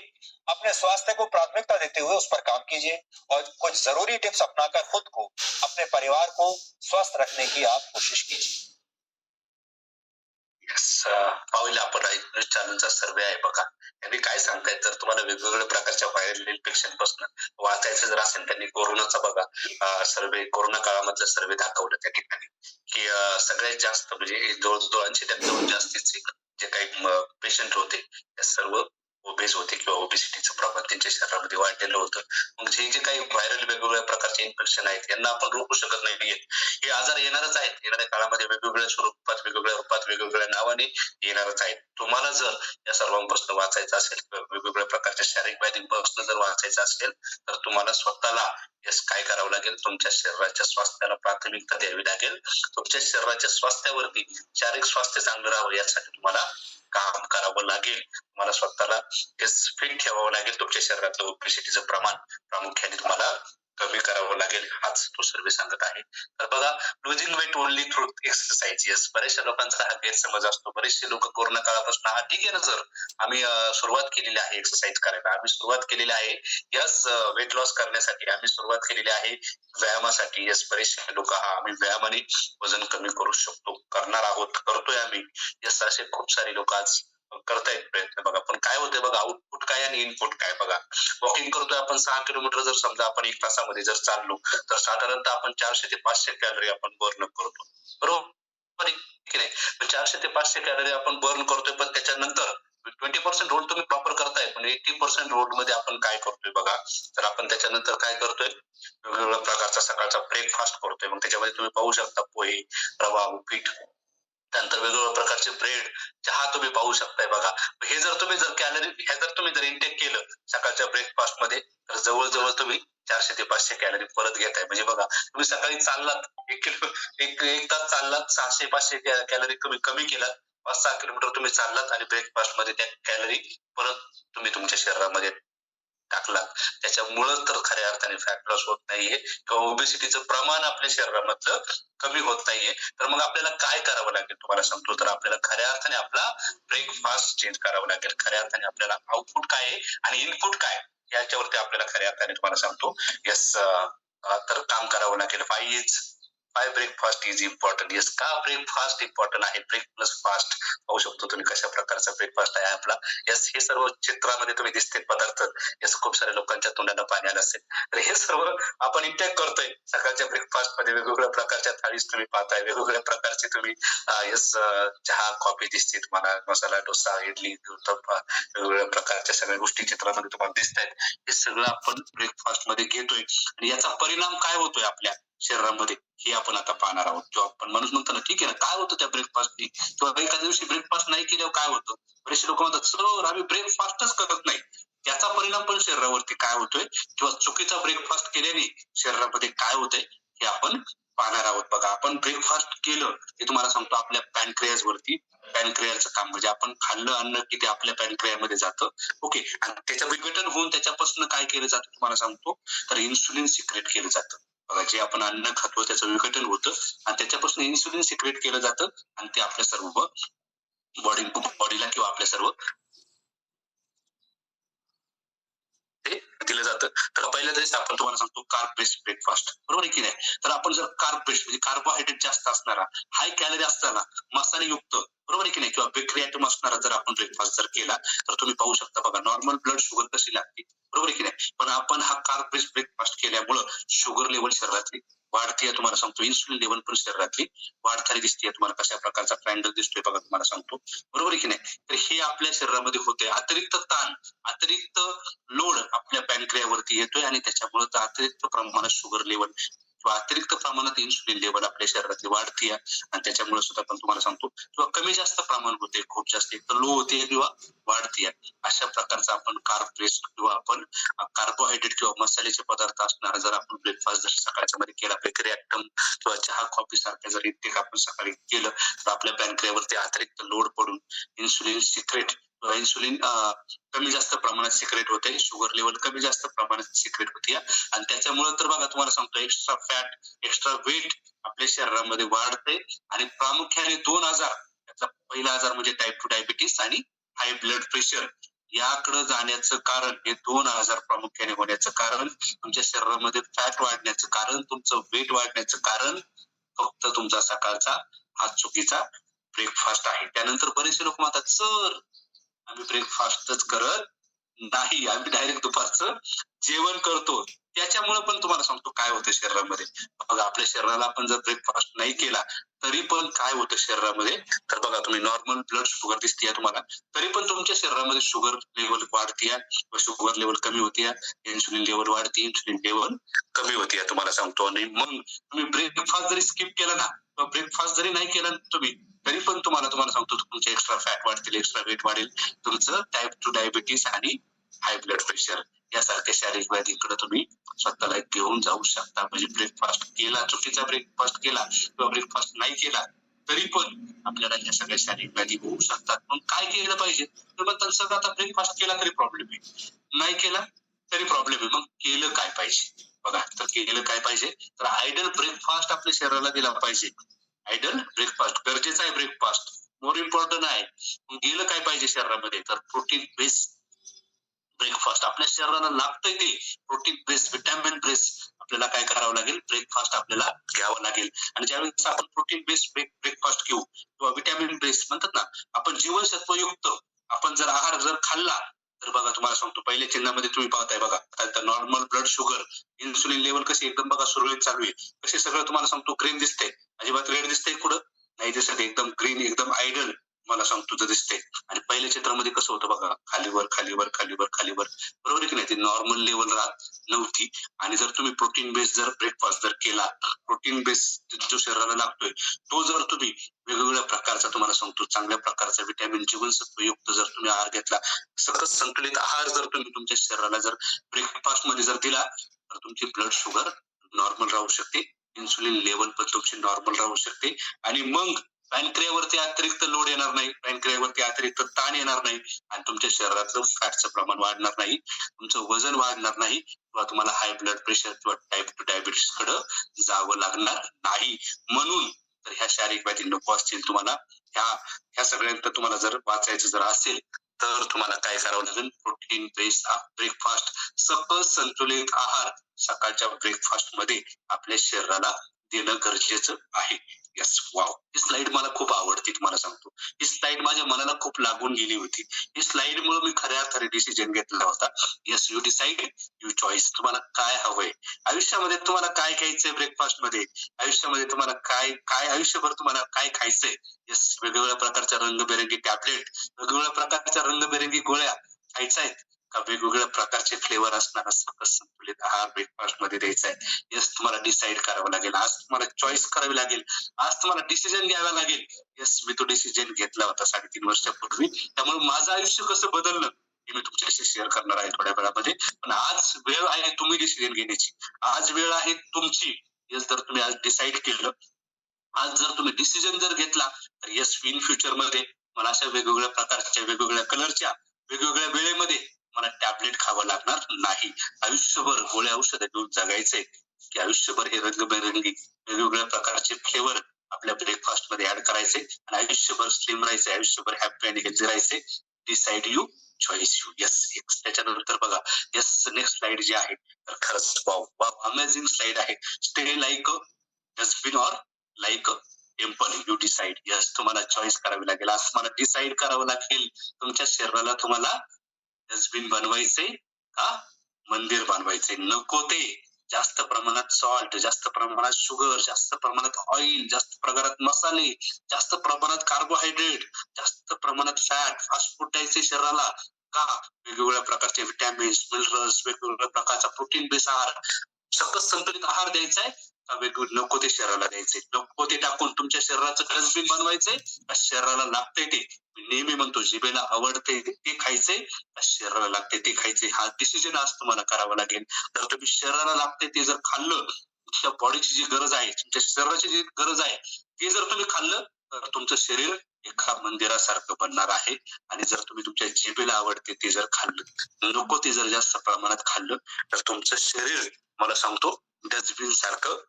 अपने स्वास्थ्य को प्राथमिकता देते हुए उस पर काम कीजिए, और कुछ जरूरी टिप्स अपनाकर खुद को, अपने परिवार को स्वस्थ रखने की आप कोशिश कीजिए। पाहू पाहिलं आपण न्यूज चॅनलचा सर्वे आहे बघा, त्यांनी काय सांगतायत, जर तुम्हाला वेगवेगळ्या प्रकारच्या व्हायरल इन्फेक्शन पासून वाचायचं जर असेल, त्यांनी कोरोनाचा बघा सर्वे, कोरोना काळामधला सर्वे दाखवलं त्या ठिकाणी की सगळ्यात जास्त म्हणजे जवळजवळ 80% जास्तीचे जे काही पेशंट होते ते सर्व ओबेस होते किंवा ओबेसिटीचं प्रमाण त्यांच्या शरीरामध्ये वाढलेलं होतं. मग जे काही व्हायरल वेगवेगळ्या प्रकारचे इन्फेक्शन आहेत यांना आपण रोखू शकत नाहीये. हे आजार येणारच आहेत, येणाऱ्या काळामध्ये वेगवेगळ्या स्वरूपात, वेगवेगळ्या रूपात, वेगवेगळ्या नावाने येणारच आहेत. तुम्हाला जर या सर्वांपासून वाचायचं असेल किंवा वेगवेगळ्या प्रकारच्या शारीरिक व्याधींपासून जर वाचायचं असेल तर तुम्हाला स्वतःला काय करावं लागेल, तुमच्या शरीराच्या स्वास्थ्याला प्राथमिकता द्यावी लागेल. तुमच्या शरीराच्या स्वास्थ्यावरती, शारीरिक स्वास्थ्य चांगलं राहावं यासाठी तुम्हाला काम करावं लागेल. तुम्हाला स्वतःला फिट ठेवावं लागेल. तुमच्या शरीरातलं ओबेसिटीचं प्रमाण प्रामुख्याने तुम्हाला कमी करावं लागेल, हाच तो सर्वे सांगत आहे. तर बघा, losing weight only through exercise. Yes, बऱ्याचशा लोकांचा हा गैरसमज असतो. बरेचसे लोक कोरोना काळापासून हा ठीक आहे ना सर, आम्ही सुरुवात केलेली आहे एक्सरसाइज करायला, आम्ही सुरुवात केलेली आहे यस वेट लॉस करण्यासाठी, आम्ही सुरुवात केलेली आहे व्यायामासाठी. यस, बरेचसे लोक आम्ही व्यायामाने वजन कमी करू शकतो, करणार आहोत, करतोय आम्ही. यस, असे खूप सारे लोक आज करतायत प्रयत्न. बघा, पण काय होतंय बघा, आउटपुट काय आणि इनपुट काय. बघा, वॉकिंग करतोय आपण 6 किलोमीटर, जर समजा आपण 1 तासामध्ये जर चाललो तर साधारणतः आपण 400 ते 500 कॅलरी आपण बर्न करतो, बरोबर की नाही. 400 ते 500 कॅलरी आपण बर्न करतोय, पण त्याच्यानंतर 20% रोड तुम्ही प्रॉपर करताय, पण 80% रोड मध्ये आपण काय करतोय बघा, तर आपण त्याच्यानंतर काय करतोय, वेगवेगळ्या प्रकारचा सकाळचा ब्रेकफास्ट करतोय. मग त्याच्यामध्ये तुम्ही पाहू शकता पोहे, रवा, उपीट, त्यानंतर वेगवेगळ्या प्रकारचे ब्रेड, चहा तुम्ही पाहू शकताय. बघा, हे जर तुम्ही जर इंटेक केलं सकाळच्या ब्रेकफास्ट मध्ये, तर जवळजवळ तुम्ही 400 ते 500 कॅलरी परत घेताय. म्हणजे बघा, तुम्ही सकाळी चाललात, एक तास चाललात, 600-500 कॅलरी तुम्ही कमी केलात, 5-6 किलोमीटर तुम्ही चाललात आणि ब्रेकफास्ट मध्ये त्या कॅलरी परत तुम्ही तुमच्या शरीरामध्ये टाकलात. त्याच्यामुळं तर खऱ्या अर्थाने फॅट लॉस होत नाहीये किंवा ओबेसिटीचं प्रमाण आपल्या शरीरामधलं कमी होत नाहीये. तर मग आपल्याला काय करावं लागेल तुम्हाला सांगतो, तर आपल्याला खऱ्या अर्थाने आपला ब्रेकफास्ट चेंज करावा लागेल. खऱ्या अर्थाने आपल्याला आउटपुट काय आहे आणि इनपुट काय याच्यावरती आपल्याला खऱ्या अर्थाने तुम्हाला सांगतो यस तर काम करावं लागेल. 5 ब्रेकफास्ट इज इम्पॉर्टंट. येस, का ब्रेकफास्ट इम्पॉर्टंट आहे, ब्रेक प्लस फास्ट पाहू शकतो तुम्ही कशा प्रकारचा ब्रेकफास्ट आहे आपला. यस, हे सर्व चित्रामध्ये तुम्ही दिसते पदार्थ, यस, खूप साऱ्या लोकांच्या तोंडाला पाणी आलं असेल. तर हे सर्व आपण इंटेक करतोय सकाळच्या ब्रेकफास्ट मध्ये. वेगवेगळ्या प्रकारच्या थाळीज तुम्ही पाहताय, वेगवेगळ्या प्रकारचे तुम्ही यस चहा, कॉफी दिसते तुम्हाला, मसाला डोसा, इडली, उत्तप्पा, वेगवेगळ्या प्रकारच्या सगळ्या गोष्टी चित्रामध्ये तुम्हाला दिसत आहेत. हे सगळं आपण ब्रेकफास्ट मध्ये घेतोय आणि याचा परिणाम काय होतोय आपल्या शरीरामध्ये हे आपण आता पाहणार आहोत. जो आपण माणूस म्हणतो ना, ठीक आहे ना, काय होतं त्या ब्रेकफास्टनी किंवा एखाद्या दिवशी ब्रेकफास्ट नाही केल्यावर काय होतं. बरेचसे लोक म्हणतात सर आम्ही ब्रेकफास्टच करत नाही, त्याचा परिणाम पण शरीरावरती काय होतोय किंवा चुकीचा ब्रेकफास्ट केल्याने शरीरामध्ये काय होतंय हे आपण पाहणार आहोत. बघा, आपण ब्रेकफास्ट केलं हे तुम्हाला सांगतो आपल्या पॅनक्रियाज वरती, पॅनक्रियाचं काम म्हणजे आपण खाल्लं अन्न की ते आपल्या पॅनक्रियामध्ये जातं, ओके, आणि त्याचं विघटन होऊन त्याच्यापासून काय केलं जातं तुम्हाला सांगतो, तर इन्सुलिन सिक्रेट केलं जातं. बघा, जे आपण अन्न खातो त्याचं विघटन होतं आणि त्याच्यापासून इन्सुलिन सिक्रेट केलं जातं आणि ते आपल्या सर्व बॉडीला किंवा आपल्या सर्व ते दिलं जातं. तर पहिल्या दिवशी आपण तुम्हाला सांगतो कार्ब बेस्ड ब्रेकफास्ट, बरोबर आहे की नाही. तर आपण जर कार्ब बेस्ड म्हणजे कार्बोहायड्रेट जास्त असणारा, हाय कॅलरी असताना, मसालेयुक्त, बरोबर आहे की नाही, किंवा बेकरी आयटम असणारा जर आपण ब्रेकफास्ट जर केला तर तुम्ही पाहू शकता. बघा, नॉर्मल ब्लड शुगर कशी लागते, बरोबर आहे की नाही, पण आपण हा कार्ब बेस्ड ब्रेकफास्ट केल्यामुळं शुगर लेवल शरीरातली वाढतीये. तुम्हाला सांगतो इन्सुलिन लेवल पण शरीरातली वाढताना दिसते. तुम्हाला कशा प्रकारचा ट्रायंगल दिसतोय बघा, तुम्हाला सांगतो, बरोबर आहे की नाही. तर हे आपल्या शरीरामध्ये होते. अतिरिक्त ताण, अतिरिक्त लोड आपल्या पॅनक्रियावरती येतोय आणि त्याच्यामुळे अतिरिक्त प्रमाणात शुगर लेवल किंवा अतिरिक्त प्रमाणात इन्सुलिन लेवल आपल्या शरीरातली वाढतीये आणि त्याच्यामुळे सुद्धा पण तुम्हाला सांगतो किंवा कमी जास्त प्रमाण होते, खूप जास्त एक तर लो होते किंवा वाढतीये. अशा प्रकारचा आपण कार्ब बेस्ड किंवा आपण कार्बोहायड्रेट किंवा मसाल्याचे पदार्थ असणारा जर आपण ब्रेकफास्ट जर सकाळच्या मध्ये केला, बेकरी आयटम किंवा चहा, कॉफी सारख्या जर इंटेक आपण सकाळी केलं तर आपल्या पॅनक्रियावरती अतिरिक्त लोड पडून इन्सुलिन सिक्रेट, इन्सुलिन कमी जास्त प्रमाणात सिक्रेट होते, शुगर लेवल कमी जास्त प्रमाणात सिक्रेट होते आणि त्याच्यामुळे तर बघा तुम्हाला सांगतो एक्स्ट्रा फॅट, एक्स्ट्रा वेट आपल्या शरीरामध्ये वाढते आणि प्रामुख्याने 2 आजार, त्याचा पहिला आजार म्हणजे टाईप 2 डायबिटीस आणि हाय ब्लड प्रेशर याकडे जाण्याचं कारण, हे 2 आजार प्रामुख्याने होण्याचं कारण, तुमच्या शरीरामध्ये फॅट वाढण्याचं कारण, तुमचं वेट वाढण्याचं कारण फक्त तुमचा सकाळचा हा चुकीचा ब्रेकफास्ट आहे. त्यानंतर बरेचसे लोक म्हणतात सर आम्ही ब्रेकफास्टच करत नाही, आम्ही डायरेक्ट दुपारचं जेवण करतो. त्याच्यामुळे पण तुम्हाला सांगतो काय होतं शरीरामध्ये. बघा आपल्या शरीराला आपण जर ब्रेकफास्ट नाही केला तरी पण काय होतं शरीरामध्ये, तर बघा तुम्ही नॉर्मल ब्लड शुगर दिसते तुम्हाला, तरी पण तुमच्या शरीरामध्ये शुगर लेवल वाढतीये व शुगर लेवल कमी होतीये, इन्सुलिन लेवल वाढते, इन्सुलिन लेवल कमी होतीये तुम्हाला सांगतो. आणि मग तुम्ही ब्रेकफास्ट जरी स्किप केला ना किंवा ब्रेकफास्ट जरी नाही केला तुम्ही तरी पण तुम्हाला सांगतो तुमचे एक्स्ट्रा फॅट वाढतील, एक्स्ट्रा वेट वाढेल, तुमचं टाईप 2 डायबिटीस आणि हाय ब्लड प्रेशर यासारख्या शारीरिक व्याधींकडे तुम्ही स्वतःला घेऊन जाऊ शकता. म्हणजे ब्रेकफास्ट केला, चुकीचा ब्रेकफास्ट केला किंवा ब्रेकफास्ट नाही केला तरी पण आपल्याला या सगळ्या शारीरिक व्याधी होऊ शकतात. मग काय केलं पाहिजे, तर मग सगळं आता ब्रेकफास्ट केला तरी प्रॉब्लेम आहे, नाही केला तरी प्रॉब्लेम आहे. मग केलं काय पाहिजे बघा, तर केलं काय पाहिजे, तर आयडल ब्रेकफास्ट आपल्या शरीराला दिला पाहिजे. आयडल ब्रेकफास्ट गरजेचा आहे, ब्रेकफास्ट मोर इम्पॉर्टंट आहे. मग गेलं काय पाहिजे शरीरामध्ये, तर प्रोटीन बेस ब्रेकफास्ट आपल्या शरीराला लागतंय ते प्रोटीन बेस, विटॅमिन बेस आपल्याला काय करावं लागेल, ब्रेकफास्ट आपल्याला घ्यावं लागेल. आणि ज्यावेळेस आपण प्रोटीन बेस ब्रेकफास्ट घेऊ किंवा विटॅमिन बेस म्हणतात ना, आपण जीवनसत्वयुक्त आपण जर आहार जर खाल्ला तर बघा तुम्हाला सांगतो पहिल्या चिन्हामध्ये तुम्ही पाहताय बघा, आता normal blood sugar, insulin level कशी एकदम बघा सुरळीत चालू आहे, कसे सगळं तुम्हाला सांगतो ग्रीन दिसते, अजिबात रेड दिसते कुठं नाही दिसत, एकदम ग्रीन एकदम आयडल मला सांगतो तर दिसते. आणि पहिल्या चित्रामध्ये कसं होतं बघा, खालीवर खालीवर खालीवर खालीवर, बरोबर आहे की नाही, ती नॉर्मल लेवल राहत नव्हती. आणि जर तुम्ही प्रोटीन बेस जर ब्रेकफास्ट जर केला, प्रोटीन बेस जो शरीराला लागतोय तो जर तुम्ही वेगवेगळ्या प्रकारचा तुम्हाला सांगतो चांगल्या प्रकारचा विटॅमिन जीवनसत्वयुक्त जर तुम्ही आहार घेतला, सकस संतुलित आहार जर तुम्ही तुमच्या शरीराला जर ब्रेकफास्ट मध्ये जर दिला तर तुमची ब्लड शुगर नॉर्मल राहू शकते, इन्सुलिन लेवल पण तुमची नॉर्मल राहू शकते. आणि मग पॅनक्रियावरती अतिरिक्त लोड येणार नाही, पॅनक्रियावरती अतिरिक्त ताण येणार नाही आणि तुमच्या शरीरातलं फॅटचं प्रमाण वाढणार नाही, तुमचं वजन वाढणार नाही किंवा तुम्हाला हाय ब्लड प्रेशर किंवा टाईप 2 डायबिटीस कडे जावं लागणार नाही. म्हणून तर ह्या शारीरिक व्याधी नको असतील तुम्हाला, ह्या सगळ्यांना तुम्हाला जर वाचायचं जर असेल तर तुम्हाला काय करावं लागेल, प्रोटीन बेस ब्रेकफास्ट, सकस संतुलित आहार सकाळच्या ब्रेकफास्ट मध्ये आपल्या शरीराला देणं गरजेचं आहे. यस, वाव, ही स्लाइड मला खूप आवडते, तुम्हाला सांगतो ही स्लाइड माझ्या मनाला खूप लागून गेली होती. ही स्लाइड मुळे मी खऱ्या अर्थाने डिसिजन घेतला होता. Yes, you decide, you choice, तुम्हाला काय हवंय आयुष्यामध्ये, तुम्हाला काय खायचंय ब्रेकफास्ट मध्ये, आयुष्यामध्ये तुम्हाला काय काय आयुष्यभर तुम्हाला काय खायचंय. यस, वेगवेगळ्या प्रकारच्या रंगबेरंगी टॅबलेट, वेगवेगळ्या प्रकारच्या रंगबेरंगी गोळ्या खायच्या आहेत का, वेगवेगळ्या प्रकारचे फ्लेवर असणारा सकस संतुलित आहार ब्रेकफास्ट मध्ये द्यायचा आहे. यस, तुम्हाला डिसाईड करावं लागेल, आज तुम्हाला चॉईस करावी लागेल, आज तुम्हाला डिसिजन घ्यावा लागेल. यस, मी तो डिसिजन घेतला होता 3.5 वर्षापूर्वी, त्यामुळे माझं आयुष्य कसं बदललं हे मी तुमच्याशी शेअर करणार आहे थोड्या वेळामध्ये. पण आज वेळ आहे तुम्ही डिसिजन घेण्याची, आज वेळ आहे तुमची. यस, जर तुम्ही आज डिसाईड केलं, आज जर तुम्ही डिसिजन जर घेतला तर यस, इन फ्युचर मध्ये मला अशा वेगवेगळ्या प्रकारच्या, वेगवेगळ्या कलरच्या, वेगवेगळ्या वेळेमध्ये मला टॅबलेट खावं लागणार नाही. आयुष्यभर गोळ्या औषधं घेऊन जगायचंय की आयुष्यभर हे रंगबेरंगी वेगवेगळ्या प्रकारचे फ्लेवर आपल्या ब्रेकफास्ट मध्ये ऍड करायचे आणि आयुष्यभर स्लिम राहायचे, आयुष्यभर हॅपी आणि हेल्दी राहायचे. Decide you, choice you. Yes, त्याच्यानंतर बघा, यस, नेक्स्ट स्लाइड जी आहे तर खरंच वाव वाव, अमेझिंग स्लाइड आहे. Stay like a dustbin or like a temple, you decide. Yes, तुम्हाला चॉईस करावी लागेल, आज तुम्हाला डिसाइड करावं लागेल तुमच्या शरीराला तुम्हाला डस्टबिन बनवायचे का मंदिर बनवायचे. नको ते जास्त प्रमाणात सॉल्ट, जास्त प्रमाणात शुगर, जास्त प्रमाणात ऑइल, जास्त प्रमाणात मसाले, जास्त प्रमाणात कार्बोहायड्रेट, जास्त प्रमाणात फॅट, फास्ट फूड द्यायचे शरीराला का, वेगवेगळ्या प्रकारचे विटॅमिन्स, मिनरल्स, वेगवेगळ्या प्रकारचा प्रोटीन बेस आहार, सकस संतुलित आहार द्यायचा आहे का वेगवेगळं नको ते शरीराला द्यायचे. नको ते टाकून तुमच्या शरीराचं डस्टबिन बनवायचंय का शरीराला लागतंय ते, मी नेहमी म्हणतो जिभेला आवडते ते खायचंय का शरीराला लागते ते खायचे. हा डिसिजन आज तुम्हाला करावा लागेल. जर तुम्ही शरीराला लागते ते जर खाल्लं, तुमच्या बॉडीची जी गरज आहे, तुमच्या शरीराची जी गरज आहे ते जर तुम्ही खाल्लं तर तुमचं शरीर एका मंदिरासारखं बनणार आहे. आणि जर तुम्ही तुमच्या जिभेला आवडते ते जर खाल्लं, नको ते जर जास्त प्रमाणात खाल्लं तर तुमचं शरीर मला सांगतो डस्टबिन सारखं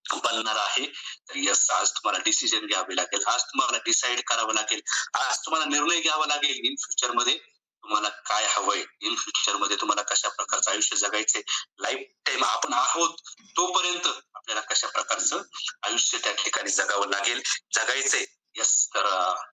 बनणार आहे. तर यस, आज तुम्हाला डिसिजन घ्यावे लागेल, आज तुम्हाला डिसाइड करावं लागेल, आज तुम्हाला निर्णय घ्यावा लागेल इन फ्युचर मध्ये तुम्हाला काय हवंय, इन फ्युचर मध्ये तुम्हाला कशा प्रकारचं आयुष्य जगायचंय, लाईफ टाईम आपण आहोत तोपर्यंत आपल्याला कशा प्रकारचं आयुष्य त्या ठिकाणी जगावं लागेल, जगायचंय येस तर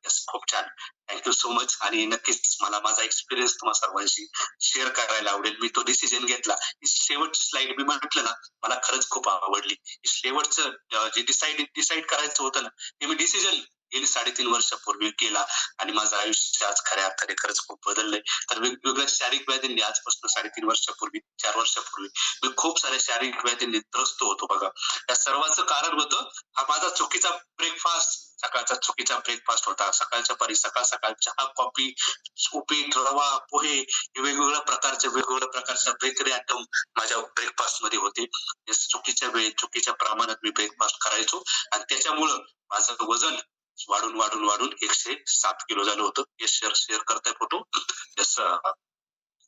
येस खूप छान. Thank you so much. आणि नक्कीच मला माझा एक्सपिरियन्स तुम्हाला सर्वांशी शेअर करायला आवडेल. मी तो डिसिजन घेतला. ही शेवटची स्लाइड मी म्हटलं ना, मला खरंच खूप आवडली. शेवटचं जे डिसाईड करायचं होतं ना, ते मी डिसिजन गेली 3.5 वर्षापूर्वी केला आणि माझं आयुष्य आज खऱ्या अर्थाने खरंच खूप बदललंय. तर वेगवेगळ्या शारीरिक व्याधींनी आजपासून 3.5 वर्षापूर्वी, 4 वर्षापूर्वी मी खूप साऱ्या शारीरिक व्याधींनी त्रस्त होतो बघा. या सर्वांचं कारण होतं हा माझा चुकीचा ब्रेकफास्ट. सकाळचा चुकीचा ब्रेकफास्ट होता. सकाळच्या परी सकाळ चहा, कॉफी, उपीट, रवा, पोहे हे वेगवेगळ्या प्रकारच्या बेकरी आयटम माझ्या ब्रेकफास्ट मध्ये होते. हे चुकीच्या वेळी चुकीच्या प्रमाणात मी ब्रेकफास्ट करायचो आणि त्याच्यामुळं माझं वजन वाढून 107 किलो झालं होतं. हे शेअर करताय फोटो.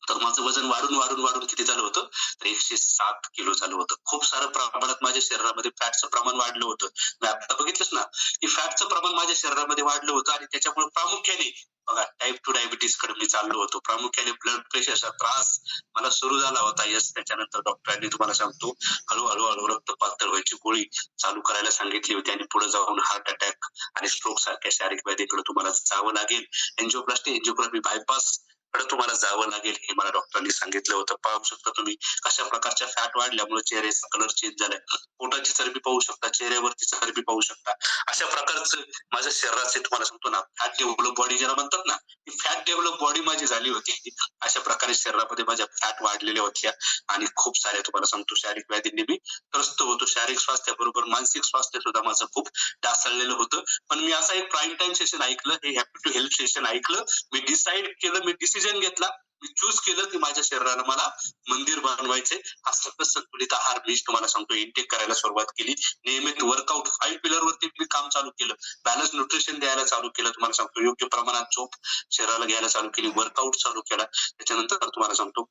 तर माझं वजन वाढून किती झालं होतं, तर 107 किलो झालं होतं. खूप सारं प्रमाणात माझ्या शरीरामध्ये फॅटचं प्रमाण वाढलं होतं. मी आता बघितलंच ना की फॅटचं प्रमाण माझ्या शरीरामध्ये वाढलं होतं आणि त्याच्यामुळे प्रामुख्याने बघा टाईप 2 डायबिटीस कडे मी चाललो होतो. प्रामुख्याने ब्लड प्रेशरचा त्रास मला सुरू झाला होता. त्याच्यानंतर डॉक्टरांनी तुम्हाला सांगतो हळूहळू रक्त पातळ व्हायची गोळी चालू करायला सांगितली होती आणि पुढे जाऊन हार्ट अटॅक आणि स्ट्रोक सारख्या शारीरिक व्याधीकडे तुम्हाला जावं लागेल. एंजिओग्राफी बायपास कडे तुम्हाला जावं लागेल हे मला डॉक्टरांनी सांगितलं होतं. पाहू शकता तुम्ही कशा प्रकारच्या फॅट वाढल्यामुळे चेहऱ्याचा कलर चेंज झालाय. पोटाची चरबी पाहू शकता, चेहऱ्यावरती चरबी पाहू शकता. अशा प्रकारचं माझ्या शरीराचे तुम्हाला सांगतो ना फॅट डेव्हलप बॉडी ज्याला म्हणतात ना, ती फॅट डेव्हलप बॉडी माझी झाली होती. अशा प्रकारे शरीरामध्ये माझ्या फॅट वाढलेल्या होत्या आणि खूप साऱ्या तुम्हाला सांगतो शारीरिक व्याधींनी मी त्रस्त होतो. शारीरिक स्वास्थ्याबरोबर मानसिक स्वास्थ्य सुद्धा माझं खूप ढासळलेलं होतं. पण मी असा एक प्राईम टाइम सेशन ऐकलं, हे हॅपी टू हेल्प सेशन ऐकलं. मी डिसाईड केलं, मी डिसिजन घेतला, मी चूज केलं की माझ्या शरीराला मला मंदिर बनवायचे. हा सकस संतुलित आहार मी तुम्हाला सांगतो इंटेक करायला सुरुवात केली. नियमित वर्कआउट 5 पिलर वरती मी काम चालू केलं. बॅलन्स न्यूट्रिशन द्यायला चालू केलं. तुम्हाला सांगतो योग्य प्रमाणात झोप शरीराला घ्यायला चालू केली. वर्कआउट चालू केला. त्याच्यानंतर तुम्हाला सांगतो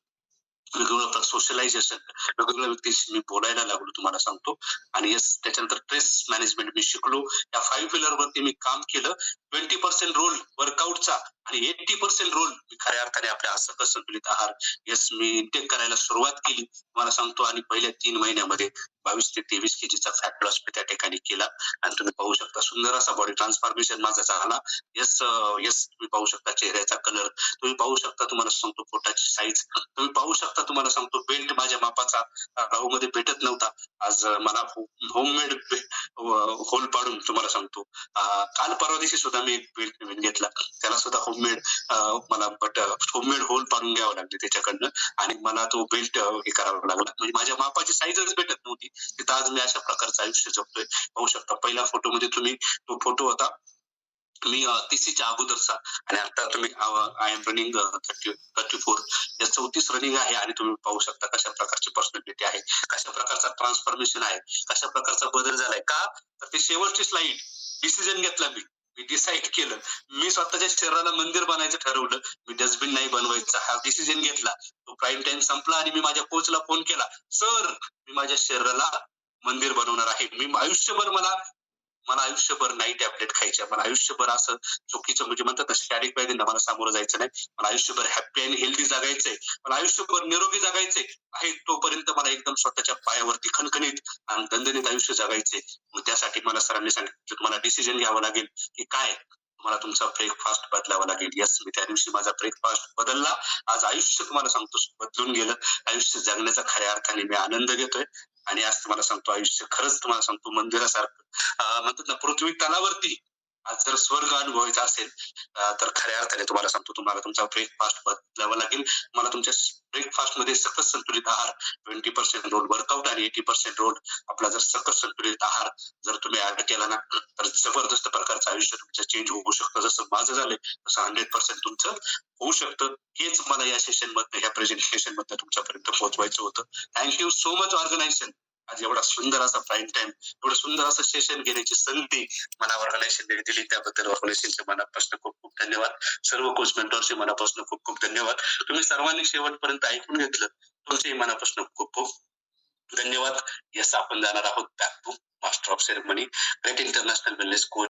वेगवेगळं सोशलायझेशन, वेगवेगळ्या व्यक्तीशी मी बोलायला लागलो तुम्हाला सांगतो. आणि येस त्याच्यानंतर स्ट्रेस मॅनेजमेंट मी शिकलो. या 5 पिलर वरती मी काम केलं. 20% रोल वर्कआउटचा आणि 80% रोल मी खऱ्या अर्थाने आपल्या सकस संतुलित आहार येस मी इंटेक करायला सुरुवात केली तुम्हाला सांगतो. आणि पहिल्या 3 महिन्यामध्ये 22 ते 23 केजीचा फॅट लॉस मी त्या ठिकाणी केला आणि तुम्ही पाहू शकता सुंदर असा बॉडी ट्रान्सफॉर्मेशन माझा झाला. येस तुम्ही पाहू शकता चेहऱ्याचा कलर, तुम्ही पाहू शकता तुम्हाला सांगतो पोटाची साईज, तुम्ही पाहू शकता तुम्हाला सांगतो बेल्ट माझ्या मापाचा राहू मध्ये भेटत नव्हता. आज मला होममेड होल पाडून तुम्हाला सांगतो काल परवा दिवशी सुद्धा मी एक बेल्ट नवीन घेतला. त्याला सुद्धा होममेड मला होममेड होल पाडून घ्यावं लागले त्याच्याकडनं आणि मला तो बेल्ट हे करावा लागला. म्हणजे माझ्या मापाची साईजच भेटत नव्हती. तिथं आज मी अशा प्रकारचं आयुष्य जगतोय. पाहू शकता पहिल्या फोटोमध्ये तुम्ही तो फोटो होता मी 30च्या अगोदरचा आणि आता तुम्ही आय एम रनिंग 34 या 34 रनिंग आहे आणि तुम्ही पाहू शकता कशा प्रकारची पर्सनॅलिटी आहे, कशा प्रकारचा ट्रान्सफॉर्मेशन आहे, कशा प्रकारचा बदल झालाय. का तर ते शेवटची स्लाइड डिसिजन घेतला मी डिसाईड केलं. मी स्वतःच्या शरीराला मंदिर बनायचं ठरवलं. मी डस्टबिन नाही बनवायचा हा डिसिजन घेतला. तो प्राईम टाइम संपला आणि मी माझ्या कोचला फोन केला, सर मी माझ्या शरीराला मंदिर बनवणार आहे. मी आयुष्यभर मला आयुष्यभर नाही टॅबलेट खायच्या, मला आयुष्यभर असं चुकीचं म्हणजे म्हणतात ना शारीरिक व्याधींना मला सामोरं जायचं नाही. मला आयुष्यभर हॅपी आणि हेल्दी जगायचंय, मला आयुष्यभर निरोगी जगायचंय आहे. तोपर्यंत मला एकदम स्वतःच्या पायावरती खणखणीत आणि दणदणीत आयुष्य जगायचंय. मग त्यासाठी मला सरांनी सांगितलं तुम्हाला डिसिजन घ्यावं लागेल की काय तुम्हाला तुमचा ब्रेकफास्ट बदलावा लागेल. यस मी त्या दिवशी माझा ब्रेकफास्ट बदलला. आज आयुष्य तुम्हाला सांगतो बदलून गेलं. आयुष्य जगण्याचा खऱ्या अर्थाने मी आनंद घेतोय आणि आज तुम्हाला सांगतो आयुष्य खरंच तुम्हाला सांगतो मंदिरासारखं म्हणतात ना पृथ्वी तलावरती आज जर स्वर्ग अनुभवायचा असेल तर खऱ्या अर्थाने तुम्हाला सांगतो तुम्हाला तुमचा ब्रेकफास्ट बदलावा लागेल. मला तुमच्या ब्रेकफास्ट मध्ये सकस संतुलित आहार 20% रोल वर्कआउट आणि 80% रोल आपला जर सकस संतुलित आहार जर तुम्ही ऍड केला ना तर जबरदस्त प्रकारचं आयुष्य तुमचं चेंज होऊ शकतं. जसं माझं झालंय तसं 100% तुमचं होऊ शकतं. हेच मला या सेशन मध्ये या प्रेझेंटेशन मध्ये तुमच्यापर्यंत पोहोचवायचं होतं. Thank you so much organisation. आज एवढा सुंदर असा प्राईम टाइम एवढं सुंदर असं सेशन घेण्याची संधी मला ऑर्गनायझेशनने दिली त्याबद्दल ऑर्गनायझेशनचे मनापासून खूप खूप धन्यवाद. सर्व कोच मेंटॉरचे मनापासून खूप खूप धन्यवाद. तुम्ही सर्वांनी शेवटपर्यंत ऐकून घेतलं तुमचेही मनापासून खूप खूप धन्यवाद. यस आपण जाणार आहोत back to master of ceremony great international wellness coach